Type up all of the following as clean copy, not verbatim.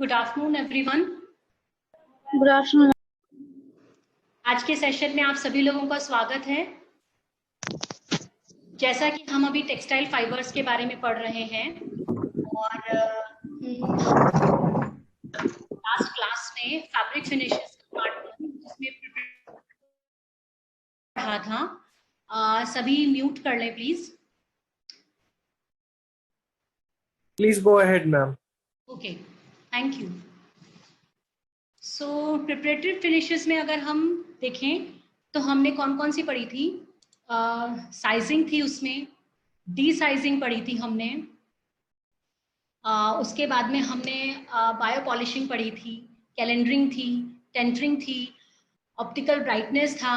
Good afternoon everyone. Good afternoon. आज के session में आप सभी लोगों का स्वागत है। जैसा कि हम अभी टेक्सटाइल फाइबर्स के बारे में पढ़ रहे हैं और लास्ट क्लास में फैब्रिक फिनिशेस का पार्ट 1 जिसमें पढ़ा था। सभी म्यूट कर लें please. Please go ahead, ma'am. Okay, thank you. So preparatory finishes में अगर हम देखें तो हमने कौन कौन सी पढ़ी थी। साइजिंग थी, उसमें डी साइजिंग पढ़ी थी हमने। उसके बाद में हमने बायो पॉलिशिंग पढ़ी थी, कैलेंडरिंग थी, टेंटरिंग थी, ऑप्टिकल ब्राइटनेस था।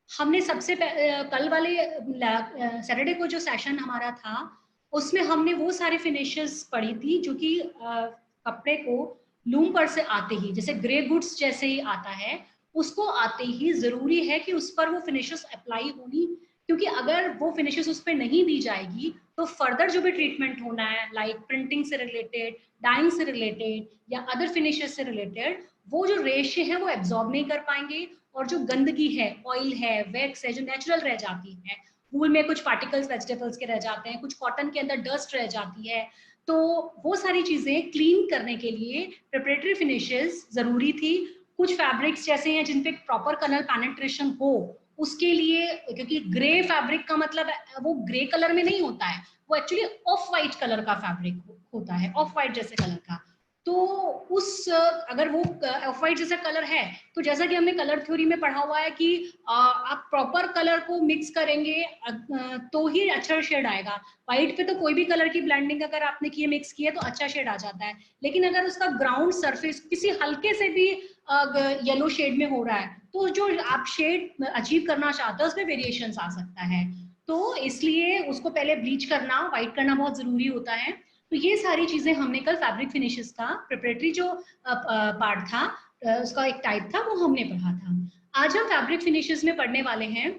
हमने सबसे कल वाले सैटरडे को जो सेशन हमारा था उसमें हमने वो सारे फिनिशेस पढ़ी थी जो कि कपड़े को लूम पर से आते ही, जैसे ग्रे गुड्स जैसे ही आता है, उसको आते ही जरूरी है कि उस पर वो फिनिशेस अप्लाई होनी, क्योंकि अगर वो फिनिशेस उस पर नहीं दी जाएगी तो फर्दर जो भी ट्रीटमेंट होना है, लाइक प्रिंटिंग से रिलेटेड, डाइंग से रिलेटेड या अदर फिनिशेस से रिलेटेड, वो जो रेशे हैं वो एब्जॉर्ब नहीं कर पाएंगे। और जो गंदगी है, ऑयल है, वैक्स है, जो नेचुरल रह जाती है, वूल में कुछ पार्टिकल्स वेजिटेबल्स के रह जाते हैं, कुछ कॉटन के अंदर डस्ट रह जाती है, तो वो सारी चीजें क्लीन करने के लिए प्रिपरेटरी फिनिशेस जरूरी थी। कुछ फैब्रिक्स जैसे हैं जिन पे प्रॉपर कलर पेनिट्रेशन हो, उसके लिए, क्योंकि ग्रे फैब्रिक का मतलब वो ग्रे कलर में नहीं होता है, वो एक्चुअली ऑफ वाइट कलर का फैब्रिक होता है, ऑफ वाइट जैसे कलर का। तो उस अगर वो ऑफ वाइट जैसा कलर है तो जैसा कि हमने कलर थ्योरी में पढ़ा हुआ है कि आप प्रॉपर कलर को मिक्स करेंगे तो ही अच्छा शेड आएगा। व्हाइट पे तो कोई भी कलर की ब्लेंडिंग अगर आपने की है, मिक्स की है, तो अच्छा शेड आ जाता है। लेकिन अगर उसका ग्राउंड सरफेस किसी हल्के से भी येलो शेड में हो रहा है तो जो आप शेड अचीव करना चाहते हो उसमें वेरिएशंस आ सकता है। तो इसलिए उसको पहले ब्लीच करना, व्हाइट करना बहुत जरूरी होता है। तो ये सारी चीजें हमने कल फैब्रिक फिनिशेस का प्रिपरेटरी जो पार्ट था, उसका एक टाइप था, वो हमने पढ़ा था। आज हम फैब्रिक फिनिशेस में पढ़ने वाले हैं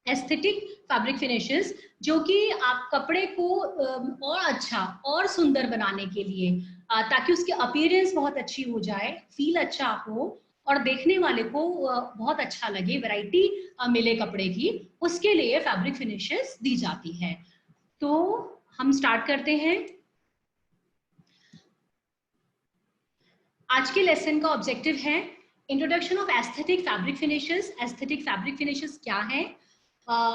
एस्थेटिक फैब्रिक फिनिशेस, जो कि आप कपड़े को और अच्छा और सुंदर बनाने के लिए, ताकि उसकी अपीयरेंस बहुत अच्छी हो जाए, फील अच्छा हो और देखने वाले को बहुत अच्छा लगे, वैरायटी मिले कपड़े की, उसके लिए फैब्रिक फिनिशेस दी जाती है। तो हम स्टार्ट करते हैं। आज के लेसन का ऑब्जेक्टिव है introduction of aesthetic fabric finishes. Aesthetic fabric finishes क्या है,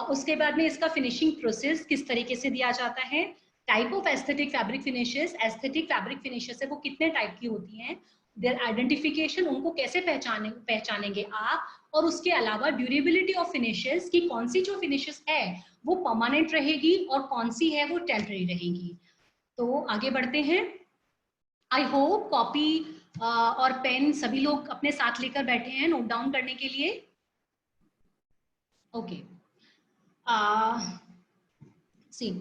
उसके बाद में इसका फिनिशिंग प्रोसेस किस तरीके से दिया जाता है, type of aesthetic fabric finishes, aesthetic fabric finishes है वो कितने टाइप की होती हैं, देयर आइडेंटिफिकेशन, उनको कैसे पहचानेंगे आप, और उसके अलावा ड्यूरेबिलिटी ऑफ फिनिशेस की कौन सी जो फिनिशेस है वो परमानेंट रहेगी और कौन सी है वो टेम्पररी रहेगी। तो आगे बढ़ते हैं। आई होप कॉपी और पेन सभी लोग अपने साथ लेकर बैठे हैं नोट डाउन करने के लिए। ओके, सी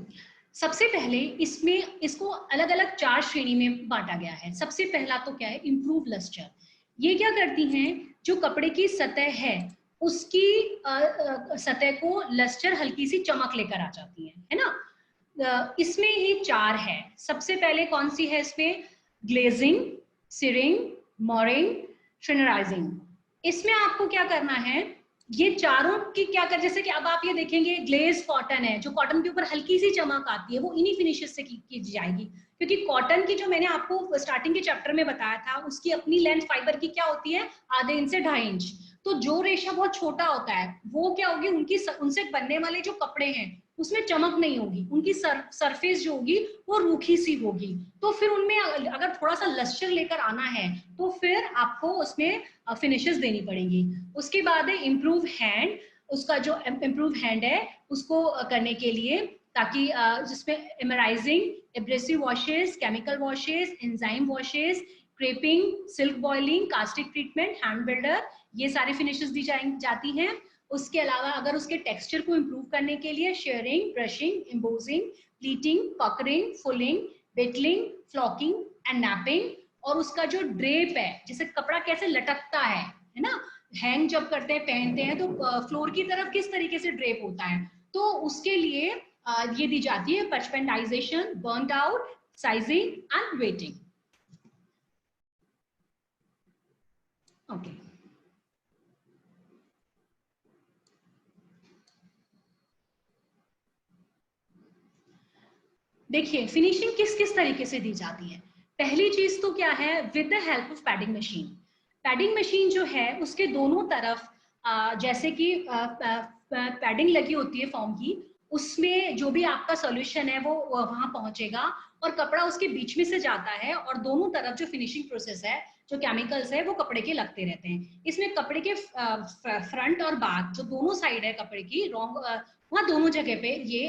सबसे पहले इसमें इसको अलग अलग 4 श्रेणी में बांटा गया है। सबसे पहला तो क्या है, इम्प्रूव लस्टर। ये क्या करती हैं, जो कपड़े की सतह है उसकी सतह को लस्टर, हल्की सी चमक लेकर आ जाती है ना। इसमें ही 4 है। सबसे पहले कौन सी है इसमें, ग्लेजिंग, सिरिंग, मोरिंग, श्रिनराइजिंग। इसमें आपको क्या करना है, ये चारों की क्या कर, जैसे कि अब आप ये देखेंगे ग्लेज कॉटन है, जो कॉटन के ऊपर हल्की सी चमक आती है, वो इन्हीं फिनिशेस से की जाएगी। क्योंकि कॉटन की जो मैंने आपको स्टार्टिंग के चैप्टर में बताया था, उसकी अपनी लेंथ फाइबर की क्या होती है, आधे इंच से 2.5 इंच। तो जो रेशा बहुत छोटा होता है वो क्या होगी, उनसे बनने वाले जो कपड़े हैं उसमें चमक नहीं होगी, उनकी सरफेस जो होगी वो रूखी सी होगी। तो फिर उनमें अगर थोड़ा सा लस्टर लेकर आना है तो फिर आपको उसमें फिनिशेस देनी पड़ेंगी। उसके बाद है इम्प्रूव हैंड। उसका जो इम्प्रूव हैंड है उसको करने के लिए, ताकि जिसमें emerizing, abrasive washes, chemical washes, enzyme washes, creping, silk boiling, caustic treatment, hand builder, ये सारी फिनिशेस दी जाती हैं। उसके अलावा अगर उसके टेक्सचर को इम्प्रूव करने के लिए shearing, brushing, embossing, pleating, puckering, fulling, beetling, flocking and napping, और उसका जो ड्रेप है, जैसे कपड़ा कैसे लटकता है ना, हैंग जब करते हैं, पहनते हैं तो फ्लोर की तरफ किस तरीके से ड्रेप होता है, तो उसके लिए ये दी जाती है parchmentization, burned out, sizing and weighting. Okay, देखिए फिनिशिंग किस किस तरीके से दी जाती है। पहली चीज तो क्या है, with the help of padding machine. Padding machine जो है उसके दोनों तरफ जैसे कि पैडिंग लगी होती है फॉर्म की, उसमें जो भी आपका सॉल्यूशन है वो वहां पहुंचेगा और कपड़ा उसके बीच में से जाता है और दोनों तरफ जो फिनिशिंग प्रोसेस है, जो केमिकल्स है वो कपड़े के लगते रहते हैं। इसमें कपड़े के फ्रंट और बैक जो दोनों साइड है कपड़े की वहां दोनों जगह पे ये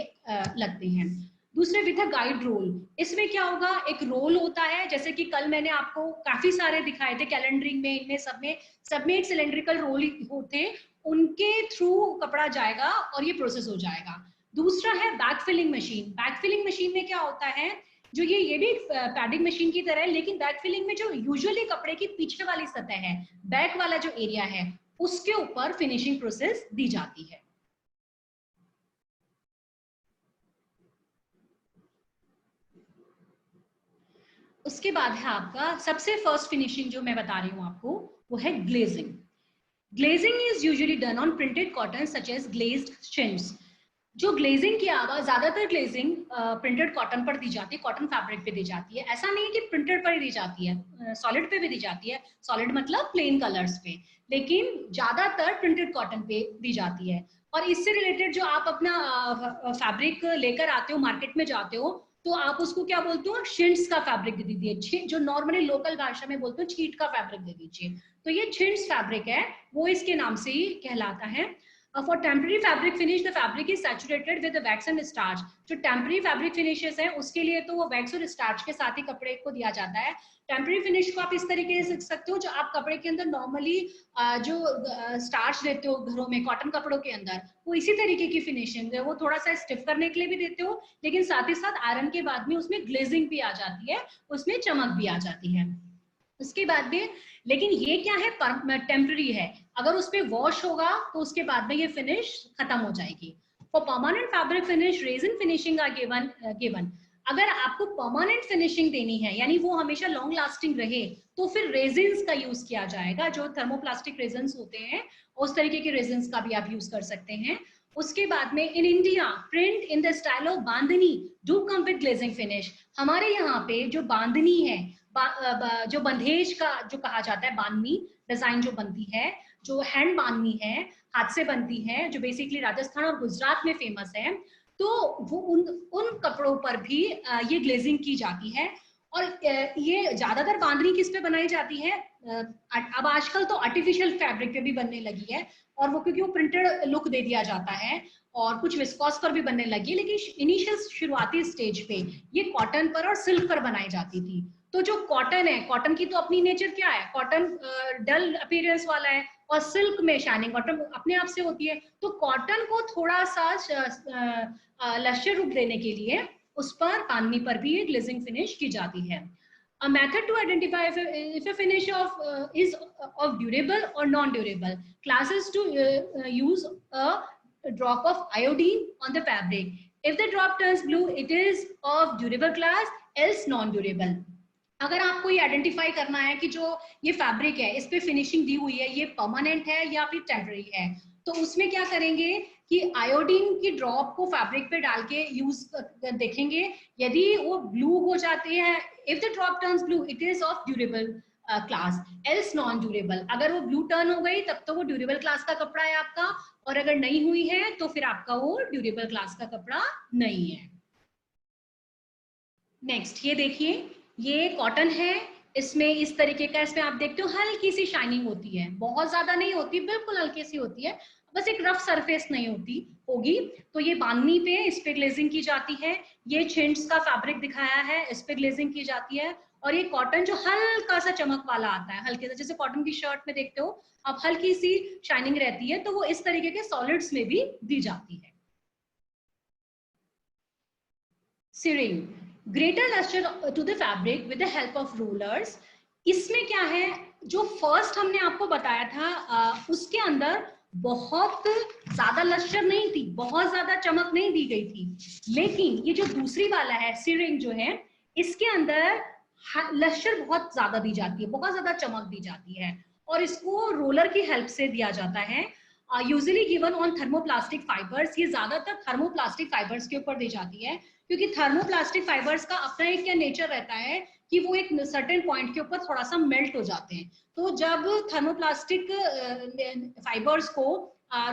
लगते हैं। दूसरे विद गाइड रोल, इसमें क्या होगा, एक रोल होता है, जैसे कि कल मैंने आपको काफी सारे दिखाए थे कैलेंडरिंग में, इनमें सब में एक सिलेंड्रिकल रोल होते, उनके थ्रू कपड़ा जाएगा और ये प्रोसेस हो जाएगा। दूसरा है back filling machine. Back filling machine में क्या होता है, जो ये भी पैडिंग मशीन की तरह है, लेकिन बैक फिलिंग में जो यूजुअली कपड़े की पीछे वाली सतह है, बैक वाला जो एरिया है, उसके ऊपर फिनिशिंग प्रोसेस दी जाती है। उसके बाद है आपका सबसे फर्स्ट फिनिशिंग जो मैं बता रही हूं आपको, वो है glazing. Glazing is usually done on printed cotton such as glazed chintz. जो ग्लेजिंग की आवाज, ज्यादातर ग्लेजिंग प्रिंटेड कॉटन पर दी जाती है, कॉटन फैब्रिक पे दी जाती है। ऐसा नहीं है कि प्रिंटेड पर ही दी जाती है, सॉलिड पे भी दी जाती है, सॉलिड मतलब प्लेन कलर्स पे, लेकिन ज्यादातर प्रिंटेड कॉटन पे दी जाती है। और इससे रिलेटेड जो आप अपना फैब्रिक लेकर आते हो, मार्केट में जाते हो, तो आप उसको क्या बोलते हो, शिंट्स का फैब्रिक दे दीजिए, जो नॉर्मली लोकल भाषा में बोलते हो छीट का फैब्रिक दे दीजिए। तो ये छिंट्स फैब्रिक है, वो इसके नाम से ही कहलाता है। For temporary fabric finish, the fabric is saturated with the wax and starch. जो temporary fabric finishes है, उसके लिए तो वो wax और starch के साथ ही कपड़े को दिया जाता है। temporary finish को आप इस तरीके से सीख सकते हो, जो आप कपड़े के अंदर normally जो starch देते हो घरों में कॉटन कपड़ों के अंदर, वो इसी तरीके की फिनिशिंग है। वो थोड़ा सा स्टिफ करने के लिए भी देते हो, लेकिन साथ ही साथ आयरन के बाद में उसमें ग्लेजिंग भी आ जाती है, उसमें चमक भी आ जाती है। उसके बाद में, लेकिन ये क्या है, टेम्पररी है, अगर उस पे वॉश होगा तो उसके बाद में ये फिनिश खत्म हो जाएगी। For permanent fabric finish, resin finishing are given. अगर आपको परमानेंट फिनिशिंग देनी है, यानी वो हमेशा लॉन्ग लास्टिंग रहे, तो फिर रेजिन्स का यूज किया जाएगा, जो थर्मोप्लास्टिक रेजिन्स होते हैं, उस तरीके के रेजिन्स का भी आप यूज कर सकते हैं। उसके बाद में in India print in the style of bandhani do come with glazing finish. हमारे यहाँ पे जो बांधनी है, जो बंधेज का जो कहा जाता है, बांधनी डिजाइन जो बनती है, जो हैंड बांधनी है, हाथ से बनती है, जो बेसिकली राजस्थान और गुजरात में फेमस है, तो वो उन कपड़ों पर भी ये ग्लेजिंग की जाती है। और ये ज्यादातर बांधनी किस पे बनाई जाती है, अब आजकल तो आर्टिफिशियल फैब्रिक पे भी बनने लगी है, और वो क्योंकि वो प्रिंटेड लुक दे दिया जाता है, और कुछ विस्कोस पर भी बनने लगी है, लेकिन इनिशियल शुरुआती स्टेज पे ये कॉटन पर और सिल्क पर बनाई जाती थी। तो जो कॉटन है, कॉटन की तो अपनी नेचर क्या है, कॉटन डल अपीयरेंस वाला है, और सिल्क में शाइनिंग कॉटन अपने आप से होती है। तो कॉटन को थोड़ा सा लश्यर रूप देने के लिए उस पर बांधनी पर भी ग्लेजिंग फिनिश की जाती है। A method to identify if a finish is of durable or non-durable. Classes to use a drop of iodine on the fabric. If the drop turns blue, it is of durable class, else non-durable. अगर आपको ये identify करना है कि जो ये fabric है, इस पे फिनिशिंग दी हुई है, ये परमानेंट है या फिर टेम्पररी है, तो उसमें क्या करेंगे कि आयोडीन की ड्रॉप को फैब्रिक पे डाल के यूज देखेंगे। यदि वो ब्लू हो जाती है, if the drop turns blue, it is of durable class, else non durable. अगर वो ब्लू टर्न हो गई तब तो वो ड्यूरेबल क्लास का कपड़ा है आपका, और अगर नहीं हुई है तो फिर आपका वो ड्यूरेबल क्लास का कपड़ा नहीं है। नेक्स्ट ये देखिए, ये कॉटन है, इसमें इस तरीके का, इसमें आप देखते हो हल्की सी शाइनिंग होती है, बहुत ज्यादा नहीं होती, बिल्कुल हल्की सी होती है, बस एक रफ सरफेस नहीं होगी। तो ये बांधनी पे इस पे ग्लेजिंग की जाती है। ये छिंट्स का फैब्रिक दिखाया है, इस पे ग्लेजिंग की जाती है। और ये कॉटन जो हल्का सा चमक वाला आता है, हल्के सा, जैसे कॉटन की शर्ट में देखते हो आप हल्की सी शाइनिंग रहती है, तो वो इस तरीके के सॉलिड्स में भी दी जाती है। Searing, greater lustre to the fabric with the help of rollers. इसमें क्या है, जो फर्स्ट हमने आपको बताया था उसके अंदर बहुत ज्यादा लस्टर नहीं थी, बहुत ज्यादा चमक नहीं दी गई थी, लेकिन ये जो दूसरी वाला है सिरिंग जो है, इसके अंदर लस्टर बहुत ज्यादा दी जाती है, बहुत ज्यादा चमक दी जाती है। और इसको रोलर की हेल्प से दिया जाता है। Usually given on thermoplastic fibres, ये ज्यादातर थर्मोप्लास्टिक फाइबर्स के ऊपर दी जाती है, क्योंकि थर्मोप्लास्टिक फाइबर्स का अपना एक क्या नेचर रहता है कि वो एक सर्टेन पॉइंट के ऊपर थोड़ा सा मेल्ट हो जाते हैं। तो जब थर्मोप्लास्टिक फाइबर्स को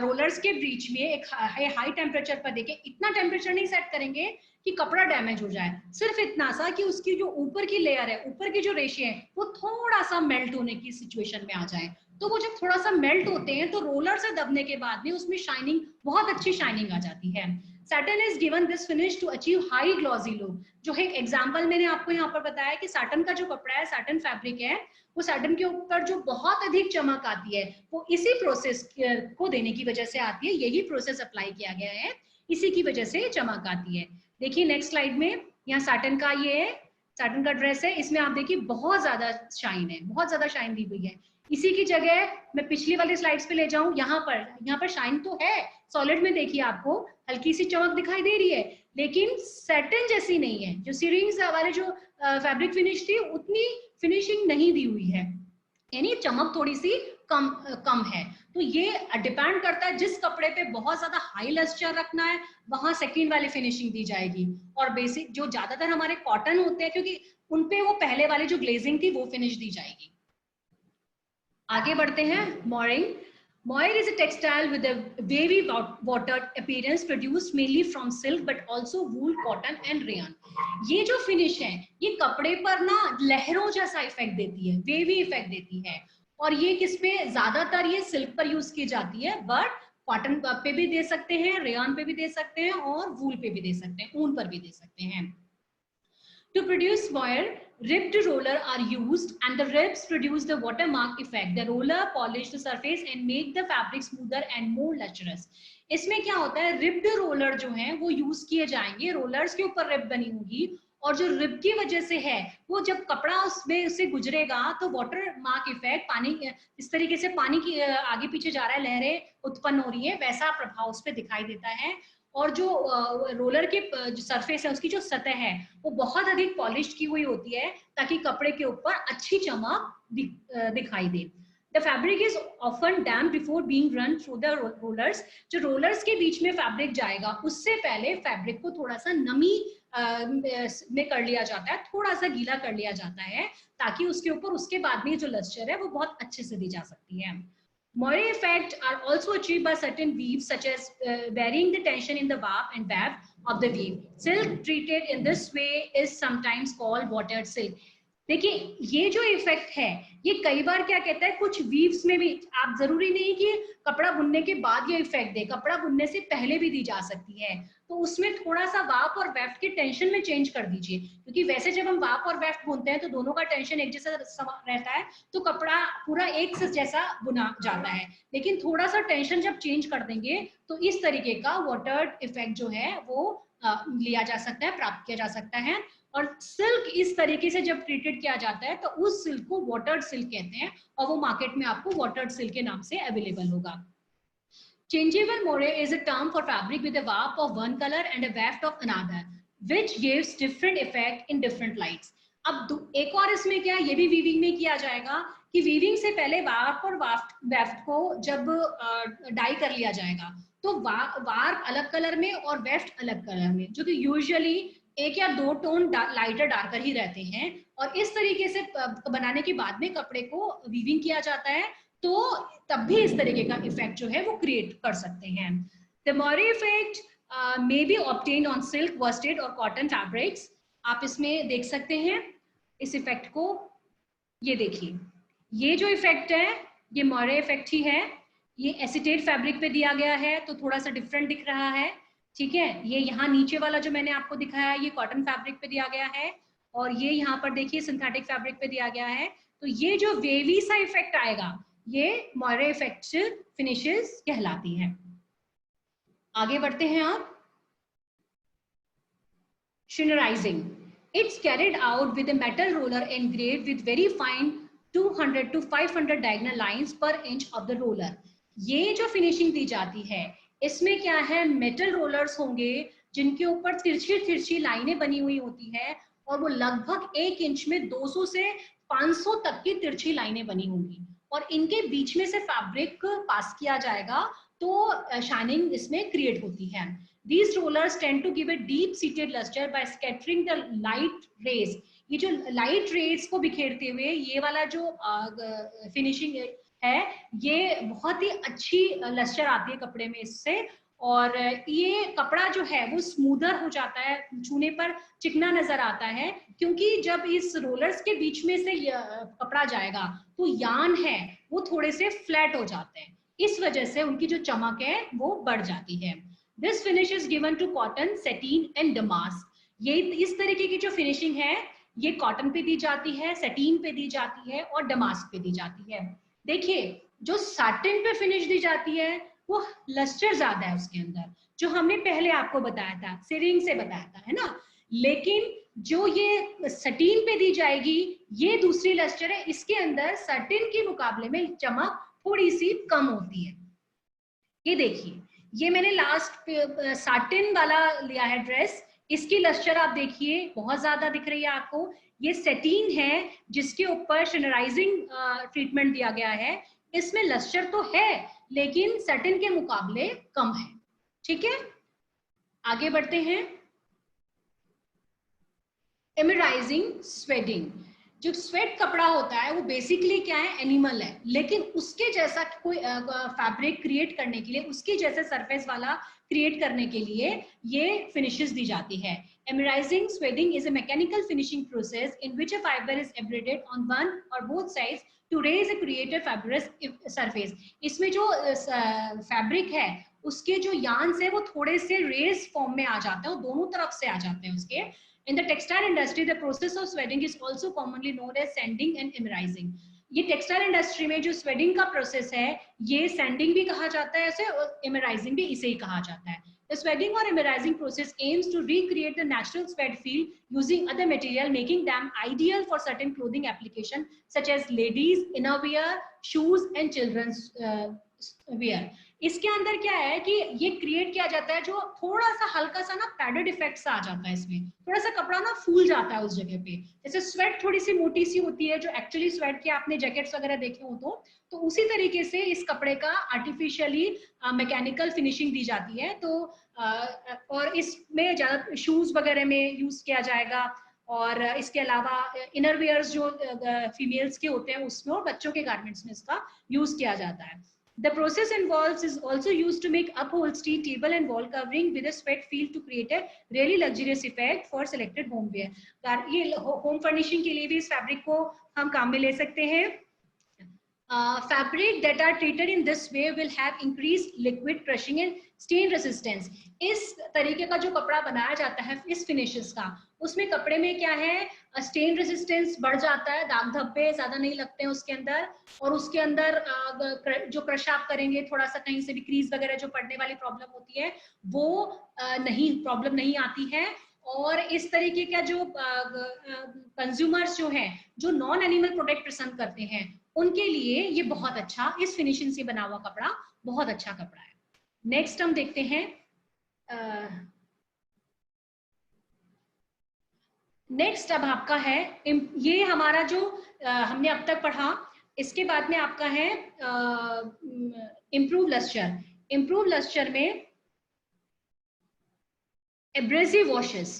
रोलर्स के बीच में एक हाई टेम्परेचर पर देके, इतना टेम्परेचर नहीं सेट करेंगे कि कपड़ा डैमेज हो जाए, सिर्फ इतना सा कि उसकी जो ऊपर की लेयर है, ऊपर की जो रेशे है, वो थोड़ा सा मेल्ट होने की सिचुएशन में आ जाए। तो वो जब थोड़ा सा मेल्ट होते हैं तो रोलर से दबने के बाद में उसमें शाइनिंग, बहुत अच्छी शाइनिंग आ जाती है। Satin is given this finish to achieve high glossy look. जो एक एग्जांपल मैंने आपको यहाँ पर बताया कि सैटन का जो कपड़ा है, सैटन फैब्रिक है, वो सैटन के ऊपर जो बहुत अधिक चमक आती है वो इसी प्रोसेस को देने की वजह से आती है। यही प्रोसेस अप्लाई किया गया है, इसी की वजह से चमक आती है। देखिए नेक्स्ट स्लाइड में, यहाँ सैटन का ये है, सैटन का ड्रेस है, इसमें आप देखिए बहुत ज्यादा शाइन है, बहुत ज्यादा शाइन दी हुई है। इसी की जगह मैं पिछली वाली स्लाइड्स पे ले जाऊं, यहाँ पर शाइन तो है, सॉलिड में देखिए आपको हल्की सी चमक दिखाई दे रही है, लेकिन सैटिन जैसी नहीं है। जो सीरिंग्स वाले जो फैब्रिक फिनिश थी उतनी फिनिशिंग नहीं दी हुई है, यानी चमक थोड़ी सी कम है। तो ये डिपेंड करता है, जिस कपड़े पे बहुत ज्यादा हाई लस्टर रखना है वहां सेकंड वाली फिनिशिंग दी जाएगी, और बेसिक जो ज्यादातर हमारे कॉटन होते हैं क्योंकि उनपे वो पहले वाली जो ग्लेजिंग थी वो फिनिश दी जाएगी। आगे बढ़ते हैं। मोयरिंग। Mohair is a textile with a wavy watered appearance produced mainly from silk but also wool, cotton and rayon. ये जो फिनिश है ये कपड़े पर ना लहरों जैसा इफेक्ट देती है, वेवी इफेक्ट देती है, और ये किस पे ज्यादातर ये सिल्क पर यूज की जाती है, बट कॉटन पे भी दे सकते हैं, रेयन पे भी दे सकते हैं और वूल पे भी दे सकते हैं, ऊन पर भी दे सकते हैं। To produce mohair, ribbed roller are used and the ribs produce the watermark effect. The roller polish the surface and make the fabric smoother and more lustrous. इसमें क्या होता है, रिब्ड रोलर जो हैं वो यूज किए जाएंगे, रोलर्स के ऊपर रिब बनी होगी, और जो रिब की वजह से है वो जब कपड़ा उसमें उससे गुजरेगा तो वाटर मार्क इफेक्ट, पानी इस तरीके से पानी की आगे पीछे जा रहा है, लहरें उत्पन्न हो रही है, वैसा प्रभाव उस पर दिखाई देता है। और जो रोलर के जो सरफेस है उसकी जो सतह है वो बहुत अधिक पॉलिश की हुई होती है ताकि कपड़े के ऊपर अच्छी चमक दिखाई दे। The fabric is often damp before being run through the rollers. जो रोलर्स के बीच में फैब्रिक जाएगा उससे पहले फैब्रिक को थोड़ा सा नमी में कर लिया जाता है, थोड़ा सा गीला कर लिया जाता है, ताकि उसके ऊपर उसके बाद में जो लस्टर है वो बहुत अच्छे से दी जा सकती है। Moire effect are also achieved by certain weaves such as varying the tension in the warp and weft of the weave. Silk treated in this way is sometimes called watered silk. देखिए ये जो effect है ये कई बार क्या कहता है, कुछ वीव्स में भी, आप जरूरी नहीं कि कपड़ा बुनने के बाद ये इफेक्ट दे, कपड़ा बुनने से पहले भी दी जा सकती है। तो उसमें थोड़ा सा वाप और वेफ्ट के टेंशन में चेंज कर दीजिए, क्योंकि वैसे जब हम वाप और वेफ्ट बुनते हैं तो दोनों का टेंशन एक जैसा रहता है, तो कपड़ा पूरा एक से जैसा बुना जाता है। लेकिन थोड़ा सा टेंशन जब चेंज कर देंगे तो इस तरीके का वाटर्ड इफेक्ट जो है वो लिया जा सकता है, प्राप्त किया जा सकता है। और सिल्क इस तरीके से जब ट्रीटेड किया जाता है तो उस सिल्क को वाटर्ड सिल्क कहते हैं, और वो मार्केट में आपको वाटर्ड सिल्क के नाम से अवेलेबल होगा। Changeable moire is a term for fabric with a warp of one color and a weft of another, which gives different effect in different lights. अब एक और इसमें क्या, ये भी वीविंग में किया जाएगा कि वीविंग से पहले वार्प और वेफ्ट को जब डाई कर लिया जाएगा तो वार्प अलग कलर में और वेफ्ट अलग कलर में, जो कि यूजुअली एक या दो टोन लाइटर डार्कर ही रहते हैं, और इस तरीके से बनाने के बाद में कपड़े को वीविंग किया जाता है, तो तब भी इस तरीके का इफेक्ट जो है वो क्रिएट कर सकते हैं। The moire effect may be obtained on silk, worsted और cotton fabrics. आप इसमें देख सकते हैं इस इफेक्ट को, ये देखिए, ये जो इफेक्ट है ये मोire इफेक्ट ही है। ये एसीटेट फैब्रिक पे दिया गया है तो थोड़ा सा डिफरेंट दिख रहा है, ठीक है। ये यहाँ नीचे वाला जो मैंने आपको दिखाया ये कॉटन फैब्रिक पे दिया गया है, और ये यहाँ पर देखिए सिंथेटिक फैब्रिक पे दिया गया है। तो ये जो वेवी सा इफेक्ट आएगा ये मोire इफेक्ट फिनिशेस कहलाती हैं। आगे बढ़ते हैं आप। Schreinerizing, it's carried out with a metal roller engraved with very fine 200 to 500 diagonal lines per inch of the roller. ये जो फिनिशिंग दी जाती है इसमें क्या है, मेटल रोलर्स होंगे जिनके ऊपर तिरछी तिरछी लाइनें बनी हुई होती है, और वो लगभग 1 इंच में 200 से 500 तक की तिरछी लाइनें बनी होंगी, और इनके बीच में से फैब्रिक पास किया जाएगा तो शाइनिंग इसमें क्रिएट होती है। These rollers tend to give a deep-seated luster by scattering the light rays. ये जो लाइट रेज को बिखेरते हुए ये वाला जो फिनिशिंग है, ये बहुत ही अच्छी लस्टर आती है कपड़े में इससे, और ये कपड़ा जो है वो स्मूदर हो जाता है, छूने पर चिकना नजर आता है, क्योंकि जब इस रोलर्स के बीच में से कपड़ा जाएगा तो यान है वो थोड़े से फ्लैट हो जाते हैं, इस वजह से उनकी जो चमक है वो बढ़ जाती है। This finish is given to cotton, sateen and damask. ये इस तरीके की जो फिनिशिंग है ये कॉटन पे दी जाती है, सैटीन पे दी जाती है और डमास्क पे दी जाती है। देखिए जो सैटिन पे फिनिश दी जाती है वो लस्टर ज्यादा है उसके अंदर, जो हमने पहले आपको बताया था, सीरिंग से बताया था, है ना। लेकिन जो ये सैटीन पे दी जाएगी ये दूसरी लस्टर है, इसके अंदर सैटिन के मुकाबले में चमक थोड़ी सी कम होती है। ये देखिए ये मैंने लास्ट सैटिन वाला लिया है ड्रेस, इसकी लस्टर आप देखिए बहुत ज्यादा दिख रही है आपको। ये सैटीन है जिसके ऊपर शिनराइजिंग ट्रीटमेंट दिया गया है, इसमें लस्टर तो है लेकिन सैटिन के मुकाबले कम है। ठीक है, आगे बढ़ते हैं। एमराइजिंग स्वेडिंग, जो स्वेट कपड़ा होता है वो बेसिकली क्या है, एनिमल है, लेकिन उसके जैसा कोई फैब्रिक क्रिएट करने के लिए, उसके जैसे सरफेस वाला क्रिएट करने के लिए ये फिनिशेस दी जाती है। Emerizing sueding is a mechanical finishing process in which a fibre is abraded on one or both sides to raise a created fibrous surface. इसमें जो फैब्रिक है उसके जो यान्स है वो थोड़े से रेज फॉर्म में आ जाते हैं, वो दोनों तरफ से आ जाते हैं उसके। In the textile industry, the process of sweating is also commonly known as sanding and emerizing. ये टेक्सटाइल इंडस्ट्री में जो स्वेडिंग का प्रोसेस है ये सैंडिंग भी कहा जाता है इसे, और एमराइजिंग भी इसे ही कहा जाता है। The sweating or emerizing process aims to recreate the natural sweat feel using other material, making them ideal for certain clothing application such as ladies innerwear, shoes and children's wear. इसके अंदर क्या है कि ये क्रिएट किया जाता है, जो थोड़ा सा हल्का सा ना पैडेड इफेक्ट आ जाता है, इसमें थोड़ा सा कपड़ा ना फूल जाता है उस जगह पे। जैसे स्वेट थोड़ी सी मोटी सी होती है, जो एक्चुअली स्वेट की आपने जैकेट्स वगैरह देखे हो तो उसी तरीके से इस कपड़े का आर्टिफिशियली मैकेनिकल फिनिशिंग दी जाती है। तो और इसमें ज्यादा शूज वगैरह में यूज किया जाएगा, और इसके अलावा इनरवेयर्स जो फीमेल्स के होते हैं उसमें, और बच्चों के गारमेंट्स में इसका यूज किया जाता है। The process involves is also used to make upholstery, table and wall covering with a sweat feel to create a really luxurious effect for selected home wear. ये home furnishing के लिए भी इस फैब्रिक को हम काम में ले सकते हैं। Fabric that are treated in this way will have increased liquid crushing and stain resistance. इस तरीके का जो कपड़ा बनाया जाता है इस फिनिशेस का, उसमें कपड़े में क्या है, स्टेन रेजिस्टेंस बढ़ जाता है, दाग धब्बे ज्यादा नहीं लगते हैं उसके अंदर, और उसके अंदर जो क्रश आप करेंगे थोड़ा सा कहीं से भी क्रीज वगैरह जो पड़ने वाली प्रॉब्लम होती है वो प्रॉब्लम नहीं आती है। और इस तरीके का जो कंज्यूमर्स जो हैं जो नॉन एनिमल प्रोडक्ट पसंद करते हैं उनके लिए ये बहुत अच्छा, इस फिनिशिंग से बना हुआ कपड़ा बहुत अच्छा कपड़ा है। नेक्स्ट हम देखते हैं, नेक्स्ट अब आपका है, ये हमारा जो हमने अब तक पढ़ा, इसके बाद में आपका है इम्प्रूव लस्टर। इम्प्रूव लस्टर में एब्रेसिव वॉशेस,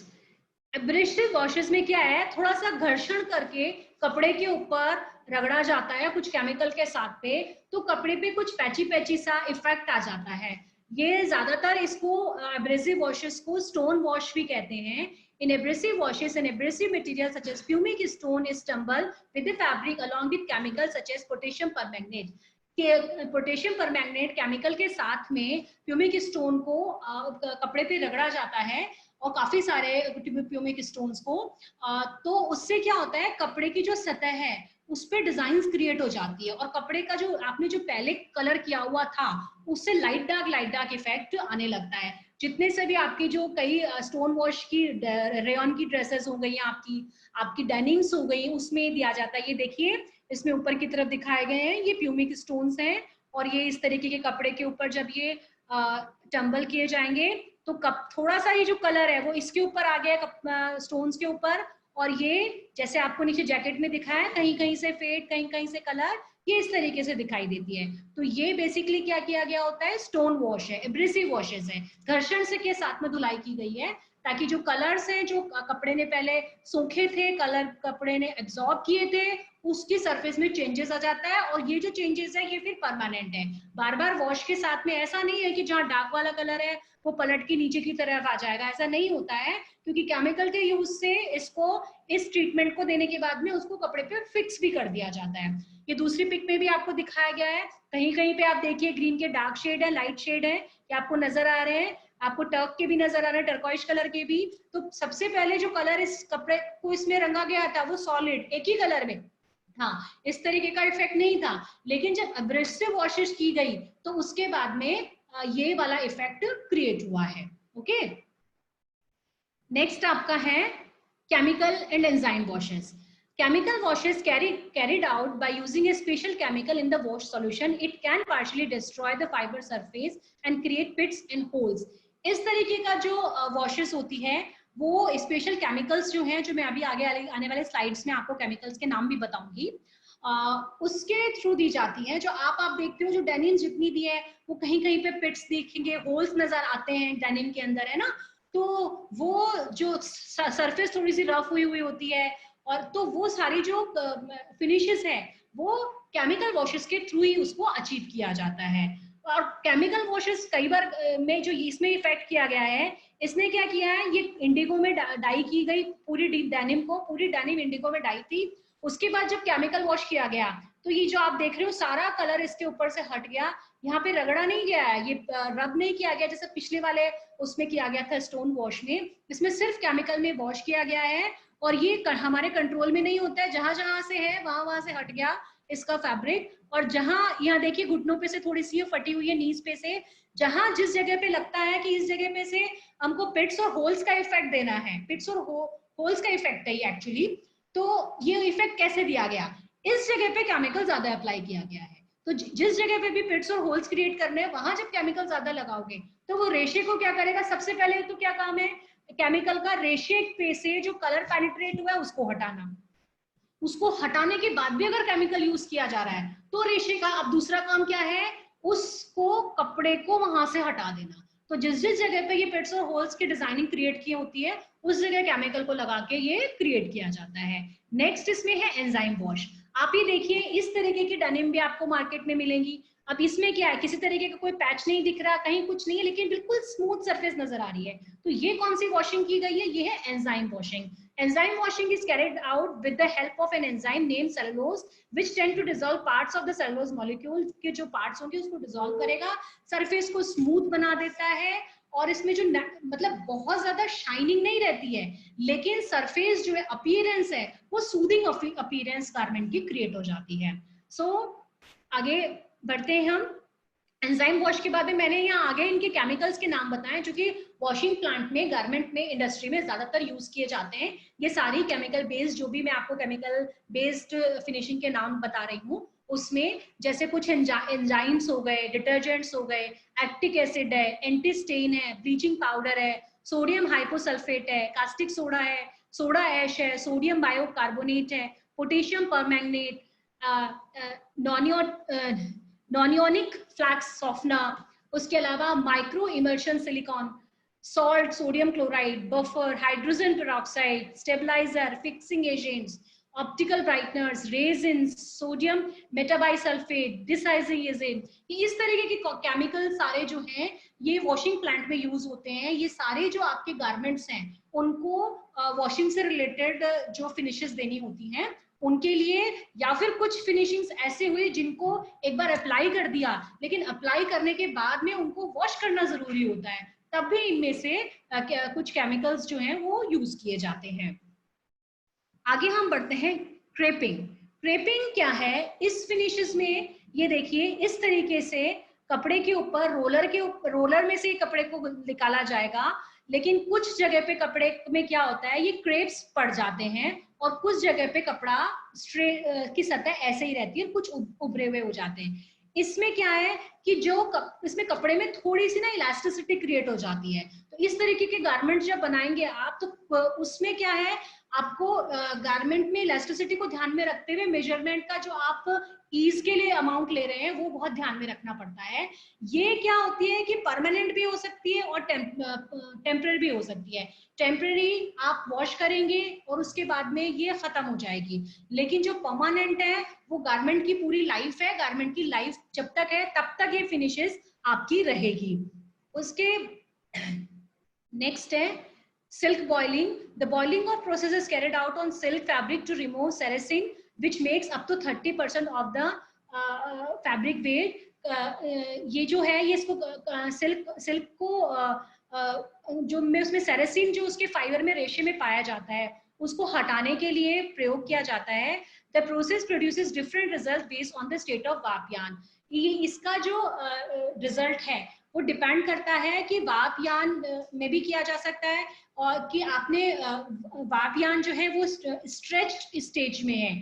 एब्रेसिव वॉशेस में क्या है, थोड़ा सा घर्षण करके कपड़े के ऊपर रगड़ा जाता है कुछ केमिकल के साथ पे, तो कपड़े पे कुछ पैची पैची सा इफेक्ट आ जाता है। ये ज्यादातर इसको एब्रेसिव वॉशेस को स्टोन वॉश भी कहते हैं। In abrasive washes, an abrasive material such as pumic stone is tumbled with the fabric along with chemicals such as potassium permanganate. Potassium permanganate chemical के साथ में प्यूमिक स्टोन को कपड़े पे रगड़ा जाता है, और काफी सारे प्यूमिक स्टोन्स को, तो उससे क्या होता है, कपड़े की जो सतह है उस पे डिजाइन्स क्रिएट हो जाती है, और कपड़े का जो आपने जो पहले कलर किया हुआ था उससे लाइट डार्क इफेक्ट आने लगता है। जितने से भी आपकी जो कई स्टोन वॉश की रेयन की ड्रेसेस हो गई, आपकी डेनिम्स हो गई, उसमें दिया जाता है। ये देखिए इसमें ऊपर की तरफ दिखाए गए हैं, ये प्यूमिक स्टोन्स हैं, और ये इस तरीके के कपड़े के ऊपर जब ये टम्बल किए जाएंगे तो थोड़ा सा ये जो कलर है वो इसके ऊपर आ गया स्टोन्स के ऊपर, और ये जैसे आपको नीचे जैकेट में दिखाया है, कहीं कहीं से फेड, कहीं कहीं से कलर, ये इस तरीके से दिखाई देती है। तो ये बेसिकली क्या किया गया होता है, स्टोन वॉश है, एब्रेसिव वॉशेस है, घर्षण से के साथ में धुलाई की गई है, ताकि जो कलर्स हैं जो कपड़े ने पहले सूखे थे, कलर कपड़े ने एब्जॉर्ब किए थे, उसकी सरफेस में चेंजेस आ जाता है, और ये जो चेंजेस है ये फिर परमानेंट है। बार बार वॉश के साथ में ऐसा नहीं है कि जहाँ डार्क वाला कलर है वो पलट के नीचे की तरफ आ जाएगा, ऐसा नहीं होता है, क्योंकि केमिकल के यूज से इसको इस ट्रीटमेंट को देने के बाद में उसको कपड़े पे फिक्स भी कर दिया जाता है। ये दूसरी पिक में भी आपको दिखाया गया है, कहीं कहीं पे आप देखिए ग्रीन के डार्क शेड है, लाइट शेड है, ये आपको नजर आ रहे हैं, आपको टर्क के भी नजर आ रहे हैं, टर्कोइश कलर के भी। तो सबसे पहले जो कलर इस कपड़े को इसमें रंगा गया था वो सॉलिड एक ही कलर में, हाँ, इस तरीके का इफेक्ट नहीं था। लेकिन जब एब्रेसिव वॉशेस की गई तो उसके बाद में ये वाला इफेक्ट क्रिएट हुआ है। ओके, नेक्स्ट आपका है chemical and enzyme washes. Chemical washes carried out by using a special chemical in the wash solution. It can partially destroy the fiber surface and create pits and holes. इस तरीके का जो washes होती है वो special chemicals जो हैं, जो मैं अभी आगे आने वाले स्लाइड्स में आपको केमिकल्स के नाम भी बताऊंगी, उसके थ्रू दी जाती है। जो आप देखते हो जो डेनिम जितनी भी है वो कहीं कहीं पे पिट्स दिखेंगे, होल्स नजर आते हैं डेनिम के अंदर, है ना, तो वो जो सरफेस थोड़ी सी रफ हुई होती है, और तो वो सारी जो फिनिशेस है वो केमिकल वॉशेस के थ्रू ही उसको अचीव किया जाता है। और केमिकल वॉशेस कई बार में जो इसमें इफेक्ट किया गया है, इसने क्या किया है, ये इंडिगो में डाई की गई पूरी डेनिम को, पूरी डेनिम इंडिगो में डाई थी। उसके बाद जब केमिकल वॉश किया गया तो ये जो आप देख रहे हो सारा कलर इसके ऊपर से हट गया, यहाँ पे रगड़ा नहीं गया है, ये रब नहीं किया गया जैसे पिछले वाले उसमें किया गया था स्टोन वॉश में। इसमें सिर्फ केमिकल में वॉश किया गया है, और ये हमारे कंट्रोल में नहीं होता है, जहां जहां से है वहां से हट गया इसका फैब्रिक। और जहां यहाँ देखिए घुटनों पे से थोड़ी सी फटी हुई है, नीज पे से, जहां जिस जगह पे लगता है कि इस जगह पे से हमको पिट्स और होल्स का इफेक्ट देना है, पिट्स और होल्स का इफेक्ट है ये एक्चुअली, तो ये इफेक्ट कैसे दिया गया, इस जगह पे केमिकल ज्यादा अप्लाई किया गया है। तो जिस जगह पे भी पिट्स और होल्स क्रिएट करने हैं वहां जब केमिकल ज्यादा लगाओगे तो वो रेशे को क्या करेगा, सबसे पहले तो क्या काम है केमिकल का, रेशे पे से जो कलर पेनिट्रेट हुआ है उसको हटाना। उसको हटाने के बाद भी अगर केमिकल यूज किया जा रहा है तो रेशे का अब दूसरा काम क्या है, उसको कपड़े को वहां से हटा देना। तो जिस जिस जगह पे ये पिट्स और होल्स की डिजाइनिंग क्रिएट की होती है उस जगह केमिकल को लगा के ये क्रिएट किया जाता है। नेक्स्ट इसमें है एंजाइम वॉश। आप ये देखिए इस तरीके की डेनिम भी आपको मार्केट में मिलेंगी। अब इसमें क्या है, किसी तरीके का कोई पैच नहीं दिख रहा, कहीं कुछ नहीं है, लेकिन बिल्कुल स्मूथ सरफेस नजर आ रही है। तो ये कौन सी वॉशिंग की गई है, ये है enzyme washing. Enzyme washing is carried out with the help of an enzyme named cellulose, which tend to dissolve parts of the cellulose molecule। के जो parts होंगे उसको dissolve करेगा, सरफेस को स्मूथ बना देता है, और इसमें जो मतलब बहुत ज्यादा शाइनिंग नहीं रहती है, लेकिन सरफेस जो है अपीयरेंस है वो सूदिंग अपीयरेंस गारमेंट की क्रिएट हो जाती है। सो आगे बढ़ते हैं हम। एंजाइम वॉश के बाद में मैंने यहाँ आगे इनके केमिकल्स के नाम बताएं जो कि वॉशिंग प्लांट में, गारमेंट में, इंडस्ट्री में ज्यादातर यूज किए जाते हैं। ये सारी केमिकल बेस्ड, जो भी मैं आपको केमिकल बेस्ड फिनिशिंग के नाम बता रही हूँ, उसमें जैसे कुछ एंजाइम्स हो गए, डिटर्जेंट्स हो गए, एक्टिक एसिड है, एंटी स्टेन है, ब्लीचिंग पाउडर है, सोडियम हाइपोसल्फेट है, कास्टिक सोडा है, सोडा ऐश है, सोडियम बायोकार्बोनेट है, potassium permanganate, nonionic flakes softener, उसके अलावा micro emulsion silicone, salt, sodium chloride, buffer, hydrogen peroxide, stabiliser, fixing agents, optical brighteners, resins, sodium metabisulphite, desizing agent, ये इस तरीके के केमिकल सारे जो हैं ये वॉशिंग प्लांट में यूज होते हैं। ये सारे जो आपके गारमेंट्स हैं उनको वॉशिंग से रिलेटेड जो फिनिशेस देनी होती हैं उनके लिए, या फिर कुछ फिनिशिंग्स ऐसे हुए जिनको एक बार अप्लाई कर दिया लेकिन अप्लाई करने के बाद में उनको वॉश करना जरूरी होता है, तब भी इनमें से कुछ केमिकल्स जो हैं वो यूज किए जाते हैं। आगे हम बढ़ते हैं क्रेपिंग। क्रेपिंग क्या है, इस फिनिशेस में ये देखिए इस तरीके से कपड़े के ऊपर रोलर में से कपड़े को निकाला जाएगा, लेकिन कुछ जगह पे कपड़े में क्या होता है ये क्रेप्स पड़ जाते हैं, और कुछ जगह पे कपड़ा स्ट्रेट की सतह ऐसे ही रहती है, कुछ उभरे हुए हो जाते हैं। इसमें क्या है कि जो इसमें कपड़े में थोड़ी सी ना इलास्टिसिटी क्रिएट हो जाती है, तो इस तरीके के गारमेंट जब बनाएंगे आप, तो उसमें क्या है, आपको गारमेंट में इलास्टिसिटी को ध्यान में रखते हुए मेजरमेंट का जो आप ईज के लिए अमाउंट ले रहे हैं वो बहुत ध्यान में रखना पड़ता है। ये क्या होती है कि परमानेंट भी हो सकती है और टेम्पररी भी हो सकती है। टेम्पररी आप वॉश करेंगे और उसके बाद में ये खत्म हो जाएगी, लेकिन जो परमानेंट है वो गारमेंट की पूरी लाइफ है, गारमेंट की लाइफ जब तक है तब तक ये फिनिशेस आपकी रहेगी। उसके नेक्स्ट है silk boiling. The boiling of process is carried out on silk fabric to remove sericin, which makes up to 30% of the fabric weight. ये जो है ये इसको सिल्क को जो में उसमें सेरेसिन जो उसके फाइबर में रेशे में पाया जाता है उसको हटाने के लिए प्रयोग किया जाता है। The process produces different results based on the state of वाप यान। ये इसका जो रिजल्ट है वो डिपेंड करता है कि वाप यान में भी किया जा सकता है और कि आपने वाप यान जो है वो स्ट्रेच्ड स्टेज में है,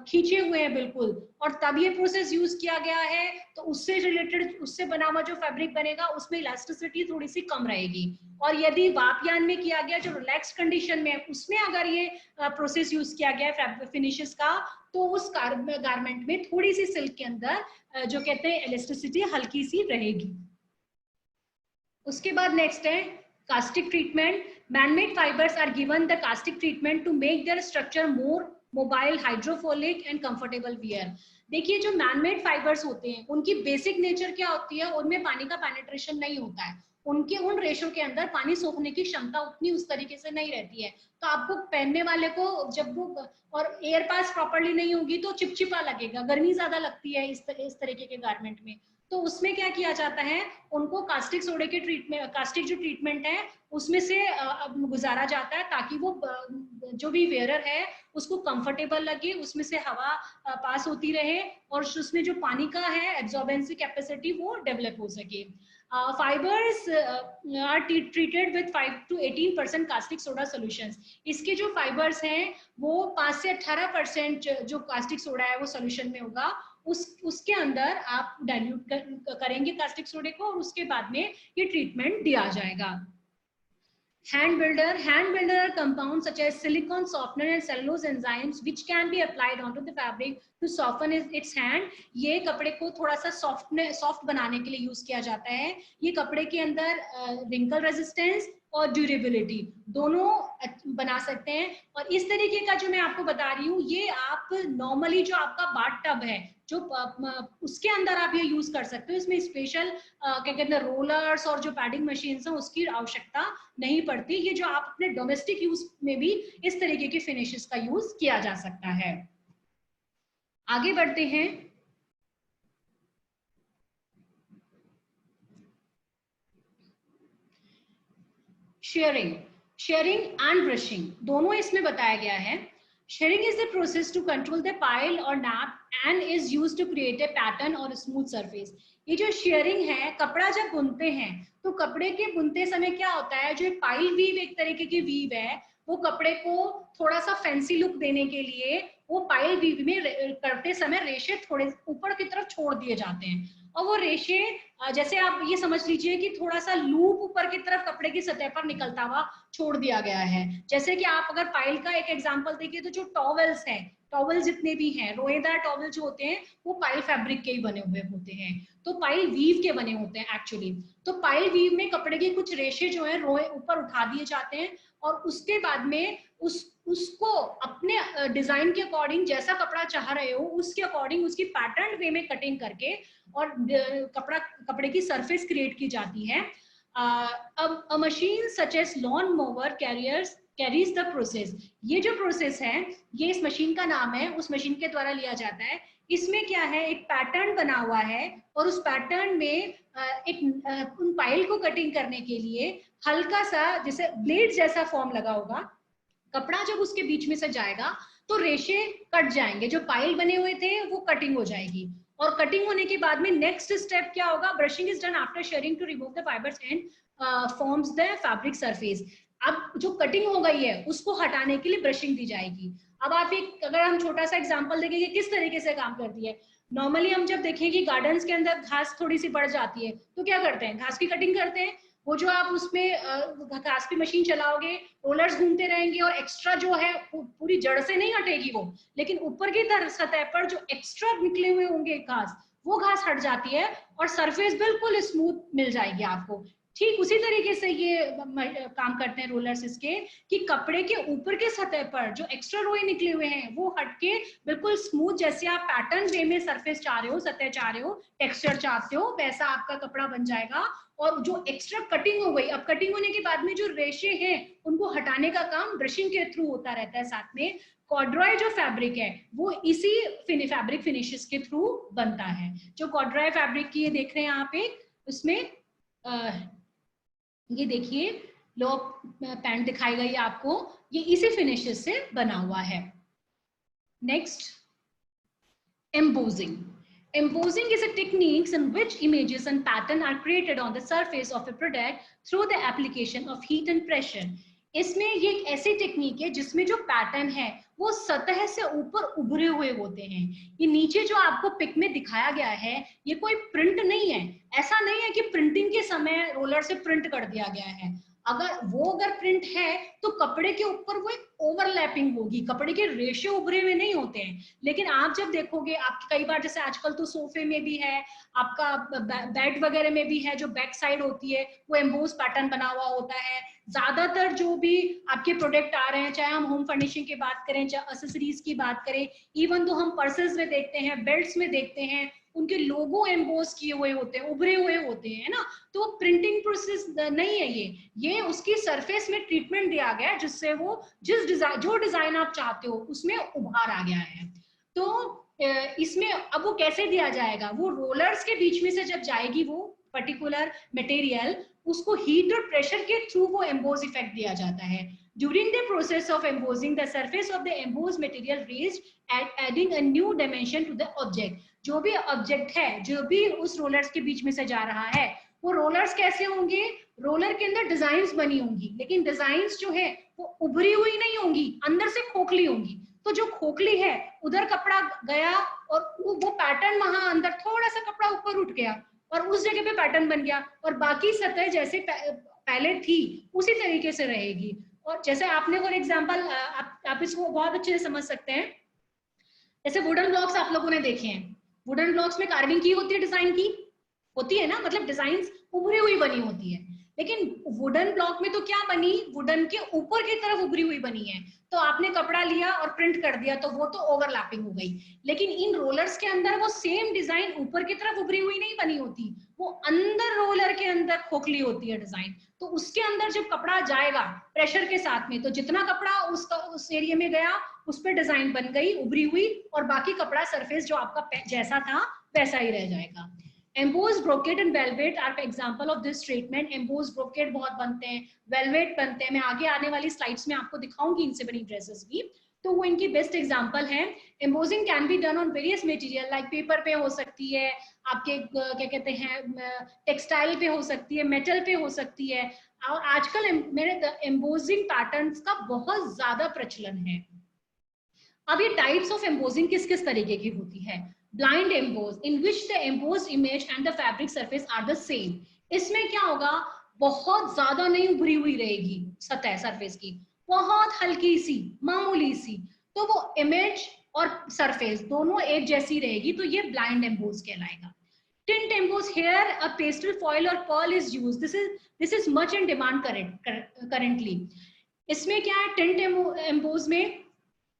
खींचे हुए हैं बिल्कुल, और तब ये प्रोसेस यूज किया गया है, तो उससे रिलेटेड उससे बना हुआ जो फैब्रिक बनेगा उसमें इलास्टिसिटी थोड़ी सी कम रहेगी। और यदि वाप यान में किया गया जो रिलैक्स कंडीशन में है उसमें अगर ये प्रोसेस यूज किया गया फिनिशेस का, तो उस गारमेंट में थोड़ी सी सिल्क के अंदर जो कहते हैं इलास्टिसिटी हल्की सी रहेगी। उसके बाद नेक्स्ट है caustic treatment. Manmade fibres are given the caustic treatment to make their structure more mobile, hydrophilic and comfortable wear. देखिए जो मैनमेड फाइबर्स होते हैं उनकी बेसिक नेचर क्या होती है, उनमें पानी का पेनिट्रेशन नहीं होता है, उनके उन रेशो के अंदर पानी सोखने की क्षमता उतनी उस तरीके से नहीं रहती है, तो आपको पहनने वाले को जब वो और एयर पास प्रॉपर्ली नहीं होगी तो चिपचिपा लगेगा, गर्मी ज्यादा लगती है इस तरीके के गारमेंट में। तो उसमें क्या किया जाता है, उनको कास्टिक सोडे के ट्रीटमेंट, कास्टिक जो ट्रीटमेंट है उसमें से गुजारा जाता है ताकि वो जो भी वेयरर है उसको कंफर्टेबल लगे, उसमें से हवा पास होती रहे और उसमें जो पानी का है एब्जॉर्बेंसी कैपेसिटी वो डेवलप हो सके। Fibres are treated with 5 to 18% caustic soda solutions. इसके जो फाइबर्स हैं वो 5 से 18% जो कास्टिक सोडा है वो सॉल्यूशन में होगा, उसके अंदर आप डाइल्यूट करेंगे कास्टिक सोडे को और उसके बाद में ये ट्रीटमेंट दिया जाएगा। Hand builder are compounds such as silicone softener and cellulose enzymes which can be applied onto the fabric to soften its hand. ये कपड़े को थोड़ा सा सॉफ्ट बनाने के लिए यूज किया जाता है। ये कपड़े के अंदर wrinkle resistance और ड्यूरेबिलिटी दोनों बना सकते हैं। और इस तरीके का जो मैं आपको बता रही हूँ ये आप नॉर्मली जो आपका बाथ टब है जो उसके अंदर आप ये यूज कर सकते हो, इसमें स्पेशल क्या कहते हैं रोलर्स और जो पैडिंग मशीन्स हैं उसकी आवश्यकता नहीं पड़ती। ये जो आप अपने डोमेस्टिक यूज में भी इस तरीके के फिनिशेस का यूज किया जा सकता है। आगे बढ़ते हैं। शेयरिंग एंड ब्रशिंग दोनों इसमें बताया गया है। Shearing is the process to control the pile or nap and is used to create a pattern or a smooth surface. ये जो shearing है, कपड़ा जब बुनते हैं तो कपड़े के बुनते समय क्या होता है, जो पाइल वीव एक तरीके की वीव है वो कपड़े को थोड़ा सा फैंसी लुक देने के लिए वो पाइल वीव में करते समय रेशे थोड़े ऊपर की तरफ छोड़ दिए जाते हैं और वो रेशे जैसे आप ये समझ लीजिए कि थोड़ा सा लूप ऊपर की तरफ कपड़े की सतह पर निकलता हुआ छोड़ दिया गया है। जैसे कि आप अगर पाइल का एक एग्जांपल देखिए तो जो टॉवेल्स हैं, टॉवेल जितने भी हैं रोएदार टॉवेल जो होते हैं वो पाइल फैब्रिक के ही बने हुए होते हैं, तो पाइल वीव के बने होते हैं एक्चुअली। तो पाइल वीव में कपड़े के कुछ रेशे जो है रोए ऊपर उठा दिए जाते हैं और उसके बाद में उसको अपने डिजाइन के अकॉर्डिंग जैसा कपड़ा चाह रहे हो उसके अकॉर्डिंग उसकी पैटर्न वे में कटिंग करके और कपड़े की सरफेस क्रिएट की जाती है। अब machine such as lawn mower carries the process. ये जो प्रोसेस है ये इस मशीन का नाम है, उस मशीन के द्वारा लिया जाता है। इसमें क्या है, एक पैटर्न बना हुआ है और उस पैटर्न में उन पाइल को कटिंग करने के लिए हल्का सा जैसे ब्लेड जैसा फॉर्म लगा होगा, कपड़ा जब उसके बीच में से जाएगा तो रेशे कट जाएंगे, जो पाइल बने हुए थे वो कटिंग हो जाएगी और कटिंग होने के बाद में नेक्स्ट स्टेप क्या होगा, brushing is done after shearing to remove the fibres and forms the fabric surface. अब जो कटिंग हो गई है उसको हटाने के लिए ब्रशिंग दी जाएगी। अब आप एक अगर हम छोटा सा एग्जांपल देखेंगे किस तरीके से काम करती है। नॉर्मली हम जब देखें कि गार्डन्स के अंदर घास थोड़ी सी बढ़ जाती है तो क्या करते हैं, घास की कटिंग करते हैं। वो जो आप उसमें घास की मशीन चलाओगे, रोलर्स घूमते रहेंगे और एक्स्ट्रा जो है पूरी जड़ से नहीं हटेगी वो, लेकिन ऊपर की सतह पर जो एक्स्ट्रा निकले हुए होंगे घास, वो घास हट जाती है और सरफेस बिल्कुल स्मूथ मिल जाएगी आपको। ठीक उसी तरीके से ये काम करते हैं रोलर्स इसके, कि कपड़े के ऊपर के सतह पर जो एक्स्ट्रा रोई निकले हुए हैं वो हटके बिल्कुल स्मूथ, जैसे आप पैटर्न वे में सरफेस चाह रहे हो, सतह चाह रहे हो, टेक्सचर चाहते हो, वैसा आपका कपड़ा बन जाएगा। और जो एक्स्ट्रा कटिंग हो गई, अब कटिंग होने के बाद में जो रेशे हैं उनको हटाने का काम ब्रशिंग के थ्रू होता रहता है साथ में। कॉर्डुरॉय जो फैब्रिक है वो इसी फैब्रिक फिनिशेस के थ्रू बनता है। जो कॉर्डुरॉय फैब्रिक की ये देख रहे हैं यहाँ पे, उसमें ये देखिए लो पैंट दिखाई गई आपको, ये इसी फिनिशेस से बना हुआ है। Next, embossing. Embossing is a technique in which images and pattern are created on the surface of a product through the application of heat and pressure. इसमें ये एक ऐसी टेक्निक है जिसमें जो पैटर्न है वो सतह से ऊपर उभरे हुए होते हैं। ये नीचे जो आपको पिक में दिखाया गया है ये कोई प्रिंट नहीं है, ऐसा नहीं है कि प्रिंटिंग के समय रोलर से प्रिंट कर दिया गया है। अगर प्रिंट है तो कपड़े के ऊपर वो एक ओवरलैपिंग होगी, कपड़े के रेशे उभरे हुए नहीं होते हैं। लेकिन आप जब देखोगे, आप कई बार जैसे आजकल तो सोफे में भी है, आपका बेड वगैरह में भी है, जो बैक साइड होती है वो एम्बोस पैटर्न बना हुआ होता है। ज्यादातर जो भी आपके प्रोडक्ट आ रहे हैं, चाहे हम होम फर्निशिंग की बात करें, चाहे एक्सेसरीज की बात करें, इवन तो हम पर्सेस में देखते हैं, बेल्ट्स में देखते हैं, उनके लोगो एम्बोस किए हुए होते हैं, उभरे हुए होते हैं ना। तो प्रिंटिंग प्रोसेस नहीं है ये उसकी सरफेस में ट्रीटमेंट दिया गया है जिससे वो जो डिजाइन आप चाहते हो उसमें उभार आ गया है। तो इसमें अब वो कैसे दिया जाएगा, वो रोलर्स के बीच में से जब जाएगी वो पर्टिकुलर मटेरियल, उसको हीट और प्रेशर के थ्रू वो एम्बोस इफेक्ट दिया जाता है। During the process of embossing, the surface of the embossed material raised, adding a new dimension to the object. जो भी ऑब्जेक्ट है, जो भी उस रोलर्स के बीच में से जा रहा है, वो रोलर्स कैसे होंगे, रोलर के अंदर डिजाइन्स बनी होंगी, लेकिन डिजाइन्स जो है वो उभरी हुई नहीं होंगी, अंदर से खोखली होंगी। तो जो खोखली है उधर कपड़ा गया और वो पैटर्न वहां अंदर थोड़ा सा कपड़ा ऊपर उठ गया और उस जगह पे पैटर्न बन गया, और बाकी सतह जैसे पहले थी उसी तरीके से रहेगी। और जैसे आपने फॉर एग्जांपल आप इसको बहुत अच्छे से समझ सकते हैं, जैसे वुडन ब्लॉक्स आप लोगों ने देखे हैं, वुडन ब्लॉक्स में कार्विंग की होती है, डिजाइन की होती है ना, मतलब डिजाइन्स उभरी हुई बनी होती है। लेकिन वुडन ब्लॉक में तो क्या बनी, वुडन के ऊपर की तरफ उभरी हुई बनी है। तो आपने कपड़ा लिया और प्रिंट कर दिया तो वो तो ओवरलैपिंग हो गई। लेकिन इन रोलर्स के अंदर वो सेम डिजाइन ऊपर की तरफ उभरी हुई नहीं बनी होती, वो अंदर रोलर के अंदर खोखली होती है डिजाइन। तो उसके अंदर जब कपड़ा जाएगा प्रेशर के साथ में, तो जितना कपड़ा उस एरिया में गया उस पर डिजाइन बन गई उभरी हुई, और बाकी कपड़ा सरफेस जो आपका जैसा था वैसा ही रह जाएगा। Embossed brocade and velvet are example of this treatment. Embossed brocade बहुत बनते हैं, velvet बनते हैं, मैं आगे आने वाली स्लाइड्स में आपको दिखाऊंगी इनसे बनी ड्रेसेस भी, तो वो इनकी बेस्ट एग्जांपल है। Embossing can be done on various material, like paper पे हो सकती है, आपके क्या कहते हैं टेक्सटाइल पे हो सकती है, मेटल पे हो सकती है, और आजकल मेरे एम्बोजिंग पैटर्न्स का बहुत ज्यादा प्रचलन है। अब ये टाइप्स ऑफ एम्बोजिंग किस किस तरीके की होती है। Blind emboss, in which the embossed image and the fabric surface are the same. इसमें क्या होगा, बहुत ज्यादा नहीं उभरी हुई रहेगी सतह सरफेस की, बहुत हल्की सी मामूली सी, तो वो इमेज और सरफेस दोनों एक जैसी रहेगी, तो ये ब्लाइंड एम्बोज कहलाएगा। Tint emboss, here a pastel foil or pearl is used. This is much in demand currently. इसमें क्या है, टिंट एम्बोज में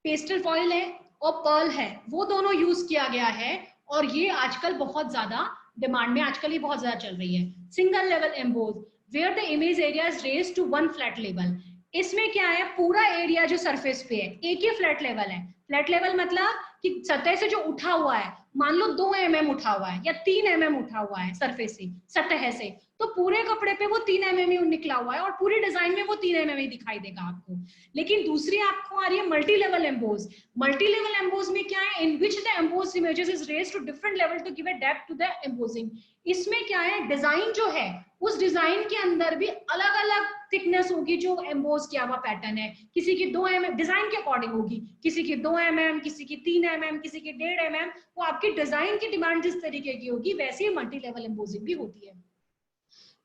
पेस्टल फॉइल है और पर्ल है, वो दोनों यूज किया गया है, और ये आजकल बहुत ज्यादा डिमांड में, आजकल ये बहुत ज्यादा चल रही है। Single level emboss, where the image area is raised to one flat level. इसमें क्या है, पूरा एरिया जो सरफेस पे है एक ही फ्लैट लेवल है। फ्लैट लेवल मतलब कि सतह से जो उठा हुआ है, मान लो 2 mm उठा हुआ है या 3 mm उठा हुआ है सरफेस से, सतह से, तो पूरे कपड़े पे वो 3 mm ही निकला हुआ है और पूरी डिजाइन में वो 3 mm ही दिखाई देगा आपको। लेकिन दूसरी आपको आ रही है multi level emboss. Multi level emboss में क्या है, in which the emboss images is raised to different level to give a depth to the embossing. इसमें क्या है, डिजाइन जो है उस डिजाइन के अंदर भी अलग अलग थिकनेस होगी जो एम्बोज किया हुआ पैटर्न है। किसी की 2 mm डिजाइन के अकॉर्डिंग होगी, किसी की 2 mm, किसी की 3 mm, किसी की 1.5 mm, वो आपकी डिजाइन की डिमांड जिस तरीके की होगी वैसे ही मल्टी लेवल एम्बोजिंग भी होती है।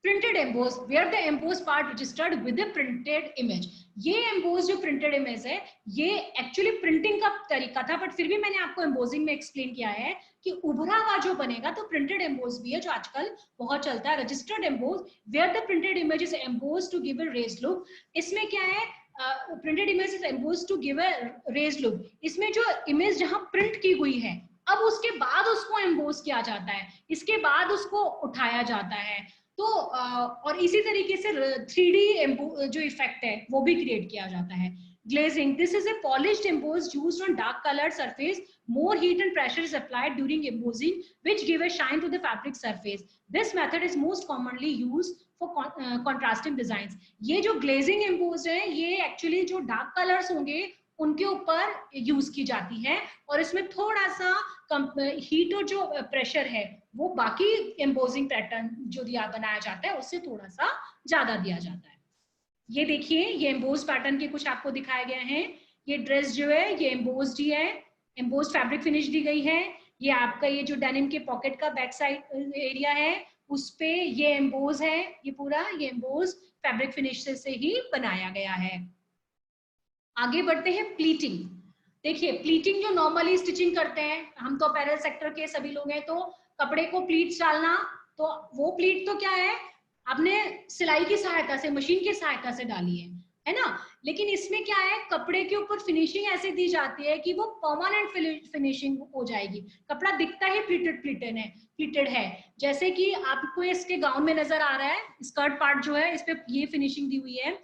Printed emboss where the emboss part registered with the printed image. ये एम्बोज जो प्रिंटेड इमेज है ये एक्चुअली प्रिंटिंग का तरीका था, बट फिर भी मैंने आपको एम्बोजिंग में एक्सप्लेन किया है कि उभरा हुआ जो बनेगा तो प्रिंटेड एम्बोज भी है जो आजकल बहुत चलता है। Registered emboss where the printed image is emboss to give a raised look. इसमें क्या है, printed image is emboss to give a raised look. इसमें जो इमेज जहां प्रिंट की हुई है अब उसके बाद उसको एम्बोज किया जाता है, इसके बाद उसको उठाया जाता है। तो और इसी तरीके से 3D जो इफेक्ट है वो भी क्रिएट किया जाता है। Glazing, this is a polished emboss used on dark colored surface. More heat and pressure is applied during embossing, which give a shine to the fabric surface. This method is most commonly used for contrasting designs. ये जो glazing emboss है ये actually जो dark colors होंगे उनके ऊपर use की जाती है, और इसमें थोड़ा सा हीट और जो प्रेशर है वो बाकी एम्बोजिंग पैटर्न जो बनाया जाता है उससे थोड़ा सा ज्यादा दिया जाता है। ये देखिए ये एम्बोज पैटर्न के कुछ आपको दिखाए गए हैं। ये ड्रेस जो है ये एम्बोज्ड ही है, एम्बोज्ड फैब्रिक फिनिश दी गई है। ये आपका ये जो डेनिम के पॉकेट का बैक साइड एरिया है उस पे ये एम्बोज है, ये पूरा ये एम्बोज फैब्रिक फिनिश से ही बनाया गया है। आगे बढ़ते हैं प्लीटिंग। देखिए प्लीटिंग जो नॉर्मली स्टिचिंग करते हैं, हम तो अपैरल सेक्टर के सभी लोग हैं, तो कपड़े को प्लीट्स डालना, तो वो प्लीट तो क्या है आपने सिलाई की सहायता से मशीन की सहायता से डाली है ना। लेकिन इसमें क्या है कपड़े के ऊपर फिनिशिंग ऐसे दी जाती है कि वो परमानेंट फिनिशिंग हो जाएगी। कपड़ा दिखता ही प्लीटेड है। जैसे कि आपको इसके गाउन में नजर आ रहा है, स्कर्ट पार्ट जो है इस पे ये फिनिशिंग दी हुई है।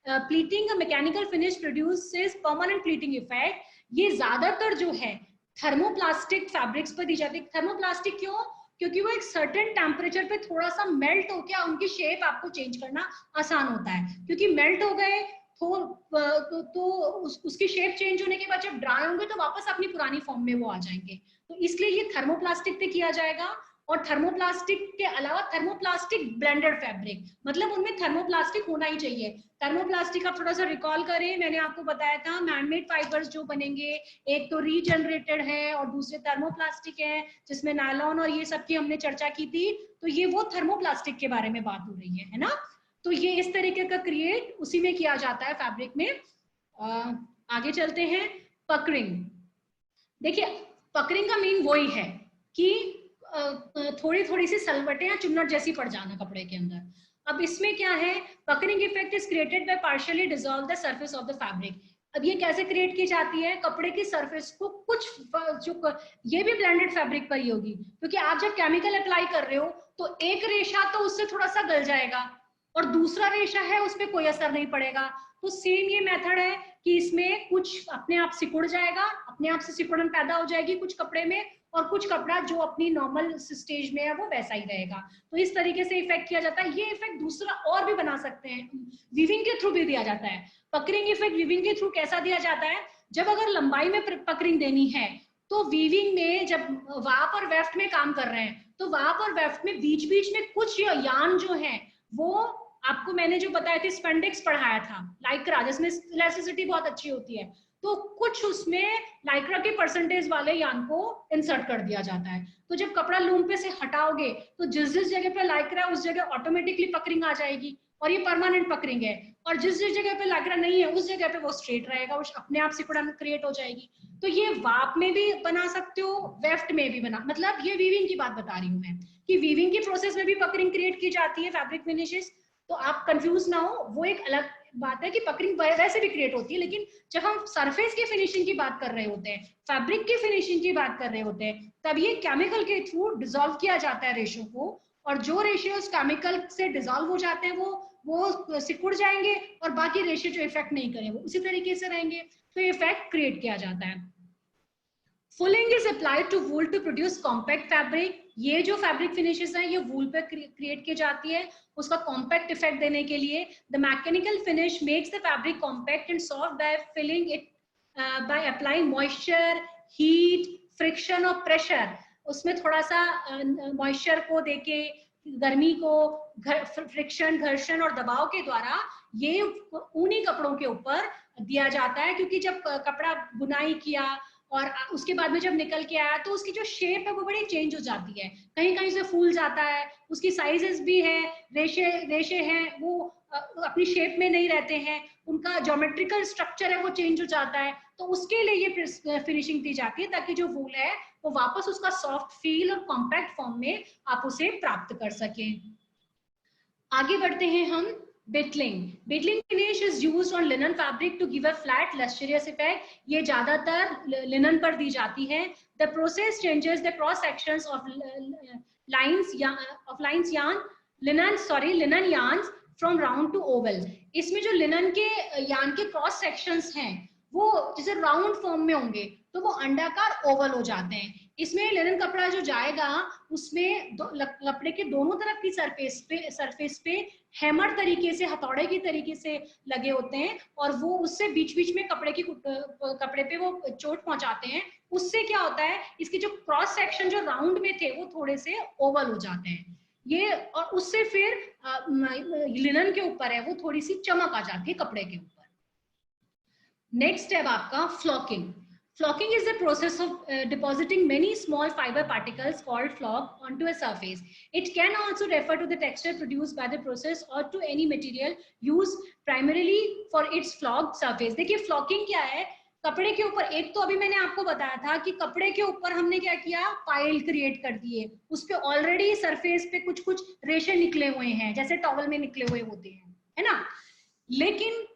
Pleating mechanical finish produces permanent pleating effect. ये ज्यादातर जो है थर्मोप्लास्टिक फैब्रिक्स पर दी जाती है। थर्मोप्लास्टिक क्यों? क्योंकि वो एक सर्टेन टेम्परेचर पे थोड़ा सा मेल्ट होकर उनकी शेप आपको चेंज करना आसान होता है, क्योंकि मेल्ट हो गए तो उसकी शेप चेंज होने के बाद जब ड्राई होंगे तो वापस अपनी पुरानी फॉर्म में वो आ जाएंगे। तो इसलिए ये थर्मोप्लास्टिक पे किया जाएगा। और थर्मोप्लास्टिक के अलावा थर्मोप्लास्टिक ब्लेंडेड फैब्रिक, मतलब उनमें थर्मोप्लास्टिक होना ही चाहिए। थर्मोप्लास्टिक आप थोड़ा सा रिकॉल करें, मैंने आपको बताया था मैनमेड फाइबर्स जो बनेंगे एक तो रीजनरेटेड है और दूसरे थर्मोप्लास्टिक है जिसमें नायलॉन और ये सब की हमने चर्चा की थी। तो ये वो थर्मोप्लास्टिक के बारे में बात हो रही है ना। तो ये इस तरीके का क्रिएट उसी में किया जाता है फैब्रिक में। आगे चलते हैं पकरिंग। देखिए पकरिंग का मीन वही है कि थोड़ी थोड़ी सी सलवटें या चुन्नट जैसी पड़ जाना कपड़े के अंदर। अब इसमें क्या है, puckering effect is created by partially dissolve the surface of the fabric. अब ये कैसे क्रिएट की जाती है, कपड़े की सरफेस को कुछ जो ये भी ब्लेंडेड फैब्रिक पर ही होगी, क्योंकि आप जब केमिकल अप्लाई कर रहे हो तो एक रेशा तो उससे थोड़ा सा गल जाएगा और दूसरा रेशा है उस पर कोई असर नहीं पड़ेगा। तो सेम ये मेथड है कि इसमें कुछ अपने आप सिकुड़ जाएगा, अपने आप से सिकुड़न पैदा हो जाएगी कुछ कपड़े में, और कुछ कपड़ा जो अपनी नॉर्मल स्टेज में है वो वैसा ही रहेगा। तो इस तरीके से इफेक्ट किया जाता है। ये इफेक्ट दूसरा और भी बना सकते हैं, वीविंग के थ्रू भी दिया जाता है। पकरिंग इफेक्ट वीविंग के थ्रू कैसा दिया जाता है, जब अगर लंबाई में पकरिंग देनी है तो वीविंग में जब वाप और वेफ्ट में काम कर रहे हैं तो वाप और वेफ्ट में बीच बीच में कुछ यान जो है वो आपको मैंने जो बताया था स्पेंडेक्स पढ़ाया था लाइक्रा, जिसमें इलास्टिसिटी बहुत अच्छी होती है, तो कुछ उसमें लाइक्रा के परसेंटेज वाले यान को इंसर्ट कर दिया जाता है। तो जब कपड़ा लूम पे से हटाओगे तो जिस जिस जगह पे लाइक्रा उस जगह ऑटोमेटिकली पकरिंग आ जाएगी और ये परमानेंट पकरिंग है। और जिस जिस जगह पे लाइक्रा नहीं है उस जगह पे वो स्ट्रेट रहेगा, वो अपने आप सिकुड़न क्रिएट हो जाएगी। तो ये वाप में भी बना सकते हो, वेफ्ट में भी बना, मतलब ये वीविंग की बात बता रही हूँ मैं कि वीविंग की प्रोसेस में भी पकरिंग क्रिएट की जाती है फैब्रिक फिनिशेस। तो आप कंफ्यूज ना हो, वो एक अलग बात है कि पकरिंग वैसे भी क्रिएट होती है, लेकिन जब हम सरफेस की फिनिशिंग की बात कर रहे होते हैं, फैब्रिक की फिनिशिंग की बात कर रहे होते हैं, तब ये केमिकल के थ्रू डिसॉल्व किया जाता है रेशो को, और जो रेशियो उस केमिकल से डिसॉल्व हो जाते हैं वो सिकुड़ जाएंगे और बाकी रेशियो जो इफेक्ट नहीं करेंगे वो उसी तरीके से रहेंगे। तो इफेक्ट क्रिएट किया जाता है। Fulling is applied to wool to produce compact fabric. ये जो फैब्रिक फिनिशेस हैं ये वूल पे क्रिएट की जाती है उसका कॉम्पैक्ट इफेक्ट देने के लिए। The mechanical finish makes the fabric compact and soft by filling it by applying moisture, heat, friction और प्रेशर। उसमें थोड़ा सा मॉइस्चर को देके, गर्मी को, फ्रिक्शन, घर्षण और दबाव के द्वारा ये ऊनी कपड़ों के ऊपर दिया जाता है। क्योंकि जब कपड़ा बुनाई किया और उसके बाद में जब निकल के आया तो उसकी जो शेप है वो बड़ी चेंज हो जाती है, कहीं कहीं से फूल जाता है, उसकी साइजेस भी है, रेशे रेशे हैं वो अपनी शेप में नहीं रहते हैं, उनका ज्योमेट्रिकल स्ट्रक्चर है वो चेंज हो जाता है। तो उसके लिए ये फिनिशिंग दी जाती है ताकि जो वूल है वो वापस उसका सॉफ्ट फील और कॉम्पैक्ट फॉर्म में आप उसे प्राप्त कर सकें। आगे बढ़ते हैं हम। Beetling. Beetling finish is used on linen fabric to give a flat lustrous effect. ये ज्यादातर लिनन पर दी जाती है। The process changes the cross sections of lines yarn linen yarns from round to oval. इसमें जो लिनन के yarn के क्रॉस सेक्शंस हैं वो जैसे राउंड फॉर्म में होंगे तो वो अंडाकार ओवल हो जाते हैं। इसमें लिनन कपड़ा जो जाएगा उसमें कपड़े के दोनों तरफ की सरफेस पे हैमर तरीके से, हथौड़े की तरीके से लगे होते हैं और वो उससे बीच बीच में कपड़े पे वो चोट पहुंचाते हैं। उससे क्या होता है, इसके जो क्रॉस सेक्शन जो राउंड में थे वो थोड़े से ओवल हो जाते हैं ये, और उससे फिर लिनन के ऊपर है वो थोड़ी सी चमक आ जाती है कपड़े के ऊपर। नेक्स्ट है आपका flocking. Flocking is the process of depositing many small fiber particles called flock onto a surface. It can also refer to the texture produced by the process or to any material used primarily for its flocked surface. देखिए flocking क्या है, कपड़े के ऊपर, एक तो अभी मैंने आपको बताया था कि कपड़े के ऊपर हमने क्या किया, पाइल क्रिएट कर दिए, उस पे ऑलरेडी सरफेस पे कुछ कुछ रेशे निकले हुए हैं जैसे टॉवल में निकले हुए होते हैं, है ना। लेकिन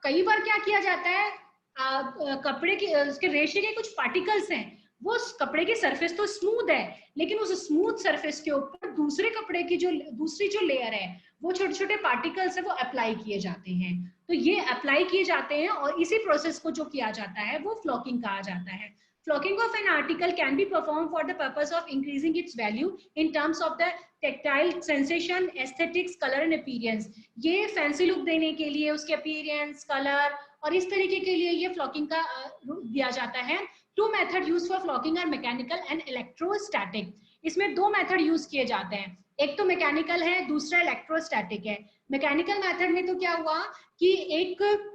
कई बार क्या किया जाता है, कपड़े के उसके रेशे के कुछ पार्टिकल्स हैं, वो कपड़े की सरफेस तो स्मूथ है लेकिन उस स्मूथ सरफेस के ऊपर दूसरे कपड़े की दूसरी जो लेयर है वो छोटे छोटे पार्टिकल्स है वो अप्लाई किए जाते हैं। तो ये अप्लाई किए जाते हैं और इसी प्रोसेस को जो किया जाता है वो फ्लॉकिंग कहा जाता है। Flocking of an article can be performed for the purpose of increasing its value in terms of the tactile sensation, aesthetics, color and appearance. ये फैंसी लुक देने के लिए, उसके अपीयरेंस, कलर और इस तरीके के लिए ये फ्लॉकिंग का दिया जाता है। Two method use for flocking are mechanical and electrostatic. इसमें दो मेथड यूज किए जाते हैं, एक तो मैकेनिकल है, दूसरा इलेक्ट्रोस्टैटिक है। मैकेनिकल मेथड में तो क्या हुआ कि एक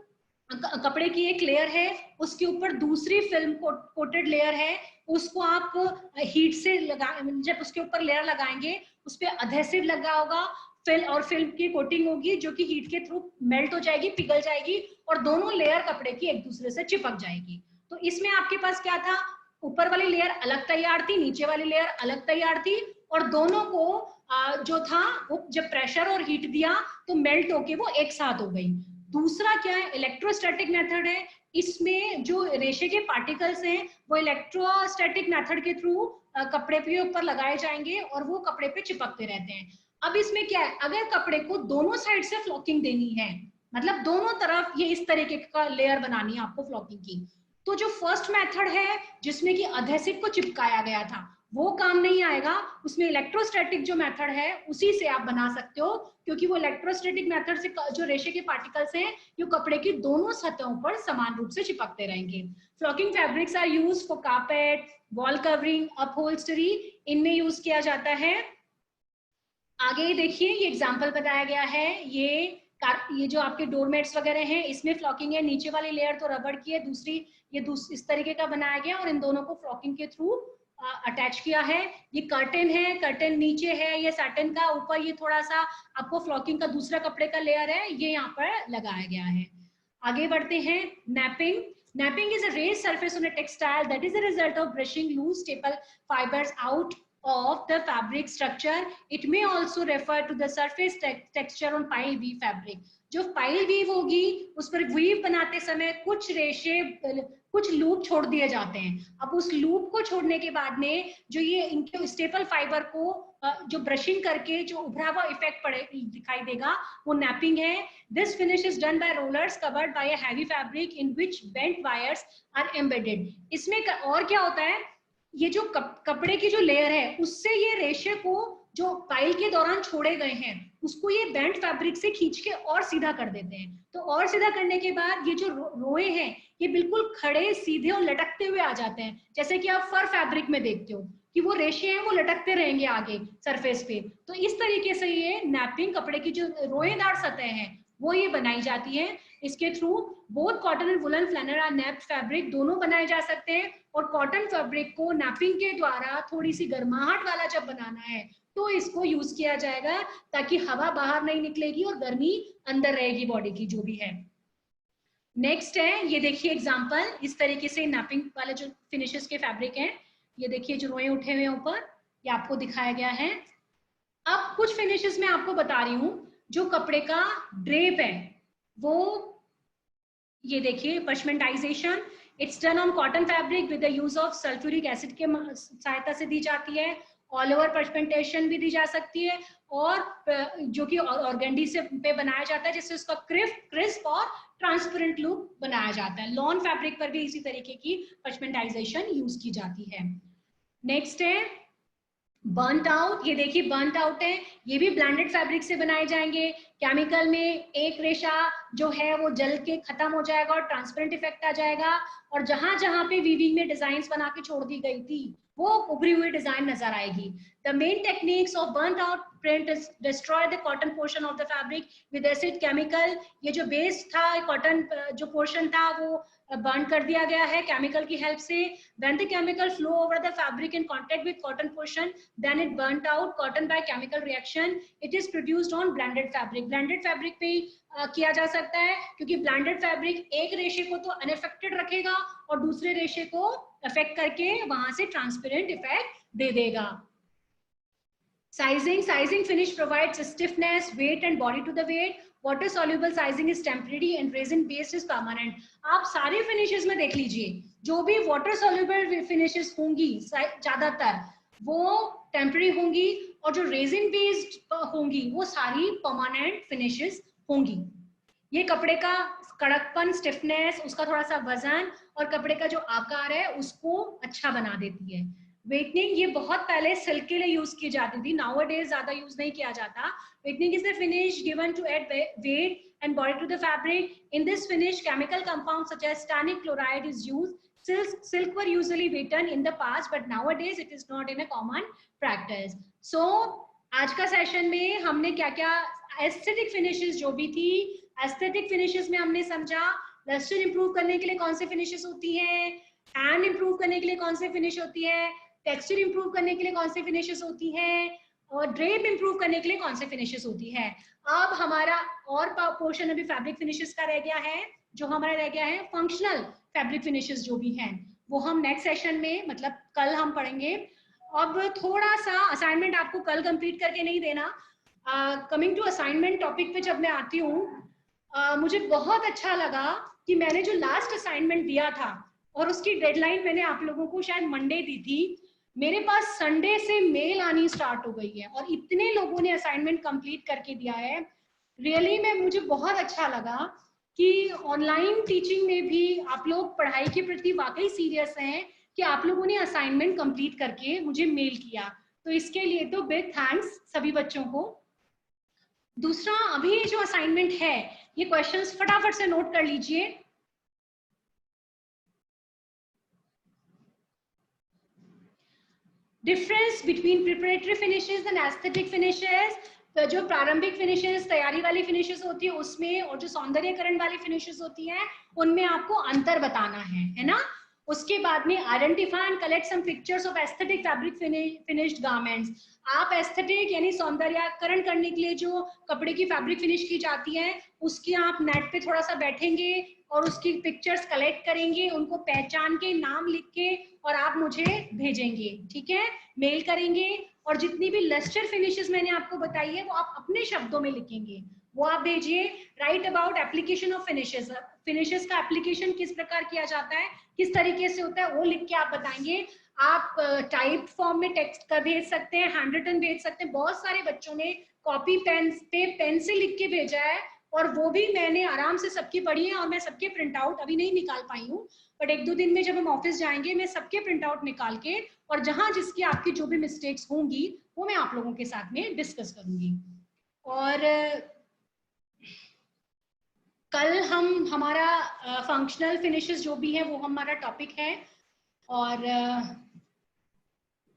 कपड़े की एक लेयर है, उसके ऊपर दूसरी फिल्म कोटेड लेयर है, उसको आप हीट से जब उसके ऊपर लेयर लगाएंगे उस पर अधेसिव लगा होगा, फिल्म की कोटिंग होगी जो कि हीट के थ्रू मेल्ट हो जाएगी, पिघल जाएगी और दोनों लेयर कपड़े की एक दूसरे से चिपक जाएगी। तो इसमें आपके पास क्या था, ऊपर वाली लेयर अलग तैयार थी, नीचे वाली लेयर अलग तैयार थी और दोनों को जो था वो जब प्रेशर और हीट दिया तो मेल्ट होके वो एक साथ हो गई। दूसरा क्या है, इलेक्ट्रोस्टैटिक मेथड है। इसमें जो रेशे के पार्टिकल्स हैं वो इलेक्ट्रोस्टैटिक मेथड के थ्रू कपड़े के ऊपर लगाए जाएंगे और वो कपड़े पे चिपकते रहते हैं। अब इसमें क्या है, अगर कपड़े को दोनों साइड से फ्लॉकिंग देनी है, मतलब दोनों तरफ ये इस तरीके का लेयर बनानी है आपको फ्लॉकिंग की, तो जो फर्स्ट मेथड है जिसमें कि अधेसिव को चिपकाया गया था वो काम नहीं आएगा। उसमें इलेक्ट्रोस्टैटिक जो मेथड है उसी से आप बना सकते हो, क्योंकि वो इलेक्ट्रोस्टैटिक मेथड से जो रेशे के पार्टिकल्स हैं ये कपड़े की दोनों सतहों पर समान रूप से चिपकते रहेंगे। Flocking fabrics are used for carpet, wall covering, upholstery, इनमें यूज किया जाता है। आगे देखिए ये एग्जांपल बताया गया है, ये जो आपके डोरमेट्स वगैरह हैं इसमें फ्लॉकिंग है, नीचे वाली लेयर तो रबड़ की है, दूसरी ये इस तरीके का बनाया गया और इन दोनों को फ्लॉकिंग के थ्रू अटैच किया है। ये कर्टेन है, कर्टेन नीचे है ये सैटिन का, ऊपर ये थोड़ा सा आपको फ्लॉकिंग का दूसरा कपड़े का लेयर है, ये यहाँ पर लगाया गया है। आगे बढ़ते हैं, napping. Napping is a raised surface on a textile that is a result of brushing loose staple fibers out of the fabric structure. It may also refer to the surface texture on pile weave fabric. जो pile weave होगी उस पर weave बनाते समय कुछ रेशे, कुछ loop छोड़ दिए जाते हैं। अब उस लूप को छोड़ने के बाद में जो ये इनके स्टेपल फाइबर को जो ब्रशिंग करके जो उभरा हुआ इफेक्ट दिखाई देगा वो नैपिंग है। This finish is done by rollers covered by a heavy fabric in which bent wires are embedded. इसमें और क्या होता है, ये जो कपड़े की जो लेयर है उससे ये रेशे को जो पाइल के दौरान छोड़े गए हैं उसको ये बेंट फैब्रिक से खींच के और सीधा कर देते हैं। तो और सीधा करने के बाद ये जो रोए हैं ये बिल्कुल खड़े, सीधे और लटकते हुए आ जाते हैं, जैसे कि आप फर फैब्रिक में देखते हो कि वो रेशे हैं वो लटकते रहेंगे आगे सरफेस पे। तो इस तरीके से ये नैपिंग, कपड़े की जो रोएदार सतह हैं वो ये बनाई जाती है। इसके through both cotton and woollen flannel और नैप्ड फैब्रिक दोनों बनाए जा सकते हैं। और कॉटन फैब्रिक को नैपिंग के द्वारा थोड़ी सी गर्माहट वाला जब बनाना है तो इसको यूज किया जाएगा, ताकि हवा बाहर नहीं निकलेगी और गर्मी अंदर रहेगी बॉडी की जो भी है। नेक्स्ट है, ये देखिए एग्जांपल, इस तरीके से नैपिंग वाले जो फिनिशेस के फैब्रिक हैं, ये देखिए जो रोए उठे हुए ऊपर, ये आपको दिखाया गया है। अब कुछ फिनिशेस मैं आपको बता रही हूँ जो कपड़े का ड्रेप है, वो ये देखिए parchmentization, it's done on cotton fabric with the use of sulphuric acid के सहायता से दी जाती है। ऑल ओवर पशमेंटेशन भी दी जा सकती है, और जो कि ऑर्गेंडी से पे बनाया जाता है, जिससे उसका क्रिस्प और ट्रांसपेरेंट लुक बनाया जाता है। लॉन फैब्रिक पर भी इसी तरीके की पशमेंटाइजेशन यूज की जाती है। नेक्स्ट है बर्नट आउट, ये देखिए बर्नट आउट है, ये भी ब्लेंडेड फैब्रिक से बनाए जाएंगे। केमिकल में एक रेशा जो है वो जल के खत्म हो जाएगा और ट्रांसपेरेंट इफेक्ट आ जाएगा, और जहां जहां पे वीविंग में डिजाइन बना के छोड़ दी गई थी वो उभरी हुई डिजाइन नजर आएगी। The main techniques of burnt out print is destroy the cotton portion of the fabric with acid chemical. ये जो बेस था, कॉटन जो पोर्शन था, वो बर्न कर दिया गया है केमिकल की हेल्प से। When the chemical flow over the fabric in contact with cotton portion, then it burnt out cotton by chemical reaction. It is produced on blended fabric. Blended fabric पे किया जा सकता है, क्योंकि blended fabric एक रेशे को तो unaffected रखेगा और दूसरे रेशे को अफेक्ट करके वहां से ट्रांसपेरेंट इफेक्ट दे देगा। Sizing finish provides stiffness, weight and body to the weight. Water soluble sizing is temporary and resin based is permanent. आप सारे finishes में देख लीजिए, जो भी water soluble finishes होंगी ज्यादातर वो temporary होंगी, और जो resin based होंगी वो सारी permanent finishes होंगी। ये कपड़े का कड़कपन, स्टिफनेस, उसका थोड़ा सा वजन और कपड़े का जो आकार है उसको अच्छा बना देती है। वेटनिंग, ये बहुत पहले सिल्क के लिए यूज की जाती थी, नाउ डेज ज्यादा यूज नहीं किया जाता। Weighting is the finish given to add weight and body to the fabric. In this finish chemical compound such as tannic chloride is used. Silk were usually beaten in the past, but nowadays it is not in a common practice. So आज का session में हमने क्या क्या aesthetic finishes जो भी थी, aesthetic finishes में हमने समझा लस्टर इंप्रूव करने के लिए कौन से फिनिशेस होती हैं, हैंड इंप्रूव करने के लिए कौन से फिनिश होती है, टेक्सचर इंप्रूव करने के लिए कौन से फिनिशेस होती हैं, और ड्रेप इंप्रूव करने के लिए कौन से फिनिशेस होती है। अब हमारा और पोर्शन अभी फैब्रिक फिनिशेस का रह गया है, जो हमारा रह गया है फंक्शनल फैब्रिक फिनिशेस जो भी हैं, वो हम नेक्स्ट सेशन में मतलब कल हम पढ़ेंगे। अब थोड़ा सा असाइनमेंट आपको कल कंप्लीट करके नहीं देना। कमिंग टू असाइनमेंट टॉपिक पे जब मैं आती हूँ, मुझे बहुत अच्छा लगा कि मैंने जो लास्ट असाइनमेंट दिया था और उसकी डेडलाइन मैंने आप लोगों को शायद मंडे दी थी, मेरे पास संडे से मेल आनी स्टार्ट हो गई है और इतने लोगों ने असाइनमेंट कंप्लीट करके दिया है। रियली में मुझे बहुत अच्छा लगा कि ऑनलाइन टीचिंग में भी आप लोग पढ़ाई के प्रति वाकई सीरियस हैं कि आप लोगों ने असाइनमेंट कंप्लीट करके मुझे मेल किया, तो इसके लिए तो बिग थैंक्स सभी बच्चों को। दूसरा, अभी जो असाइनमेंट है ये क्वेश्चंस फटाफट से नोट कर लीजिए। Difference between preparatory finishes and aesthetic finishes. तो जो प्रारंभिक फिनिशेस, तैयारी वाली फिनिशेस होती है उसमें, और जो सौंदर्यकरण वाली फिनिशेस होती है उनमें आपको अंतर बताना है ना। उसके बाद में identify and collect some pictures of aesthetic fabric finished garments. आप एस्थेटिक यानी सौंदर्यकरण करने के लिए जो कपड़े की फैब्रिक फिनिश की जाती है उसकी आप नेट पे थोड़ा सा बैठेंगे और उसकी पिक्चर्स कलेक्ट करेंगे, उनको पहचान के नाम लिख के और आप मुझे भेजेंगे, ठीक है, मेल करेंगे। और जितनी भी लस्टर फिनिशेस मैंने आपको बताई है वो आप अपने शब्दों में लिखेंगे, वो आप भेजिए। Right about application of finishes, finishes का एप्लीकेशन किस प्रकार किया जाता है, किस तरीके से होता है, वो लिख के आप बताएंगे। आप टाइप फॉर्म में टेक्स्ट का भेज सकते हैं, हैंड रिटन भेज सकते हैं। बहुत सारे बच्चों ने कॉपी पेन पे पेन से लिख के भेजा है और वो भी मैंने आराम से सबकी पढ़ी है, और मैं सबके प्रिंट आउट अभी नहीं निकाल पाई हूँ, बट एक दो दिन में जब हम ऑफिस जाएंगे मैं सबके प्रिंट आउट निकाल के, और जहां जिसकी आपकी जो भी मिस्टेक्स होंगी वो मैं आप लोगों के साथ में डिस्कस करूंगी। और कल हम हमारा फंक्शनल फिनिशेस जो भी है वो हमारा टॉपिक है, और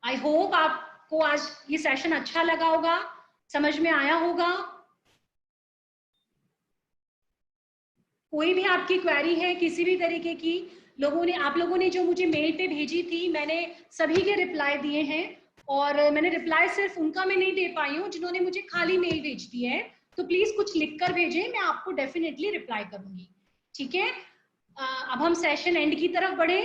आई होप आपको आज ये सेशन अच्छा लगा होगा, समझ में आया होगा। कोई भी आपकी क्वेरी है किसी भी तरीके की, आप लोगों ने जो मुझे मेल पे भेजी थी, मैंने सभी के रिप्लाई दिए हैं, और मैंने रिप्लाई सिर्फ उनका मैं नहीं दे पाई हूँ जिन्होंने मुझे खाली मेल भेज दी है। तो प्लीज कुछ लिख कर भेजें, मैं आपको डेफिनेटली रिप्लाई करूंगी। ठीक है, अब हम सेशन एंड की तरफ बढ़े।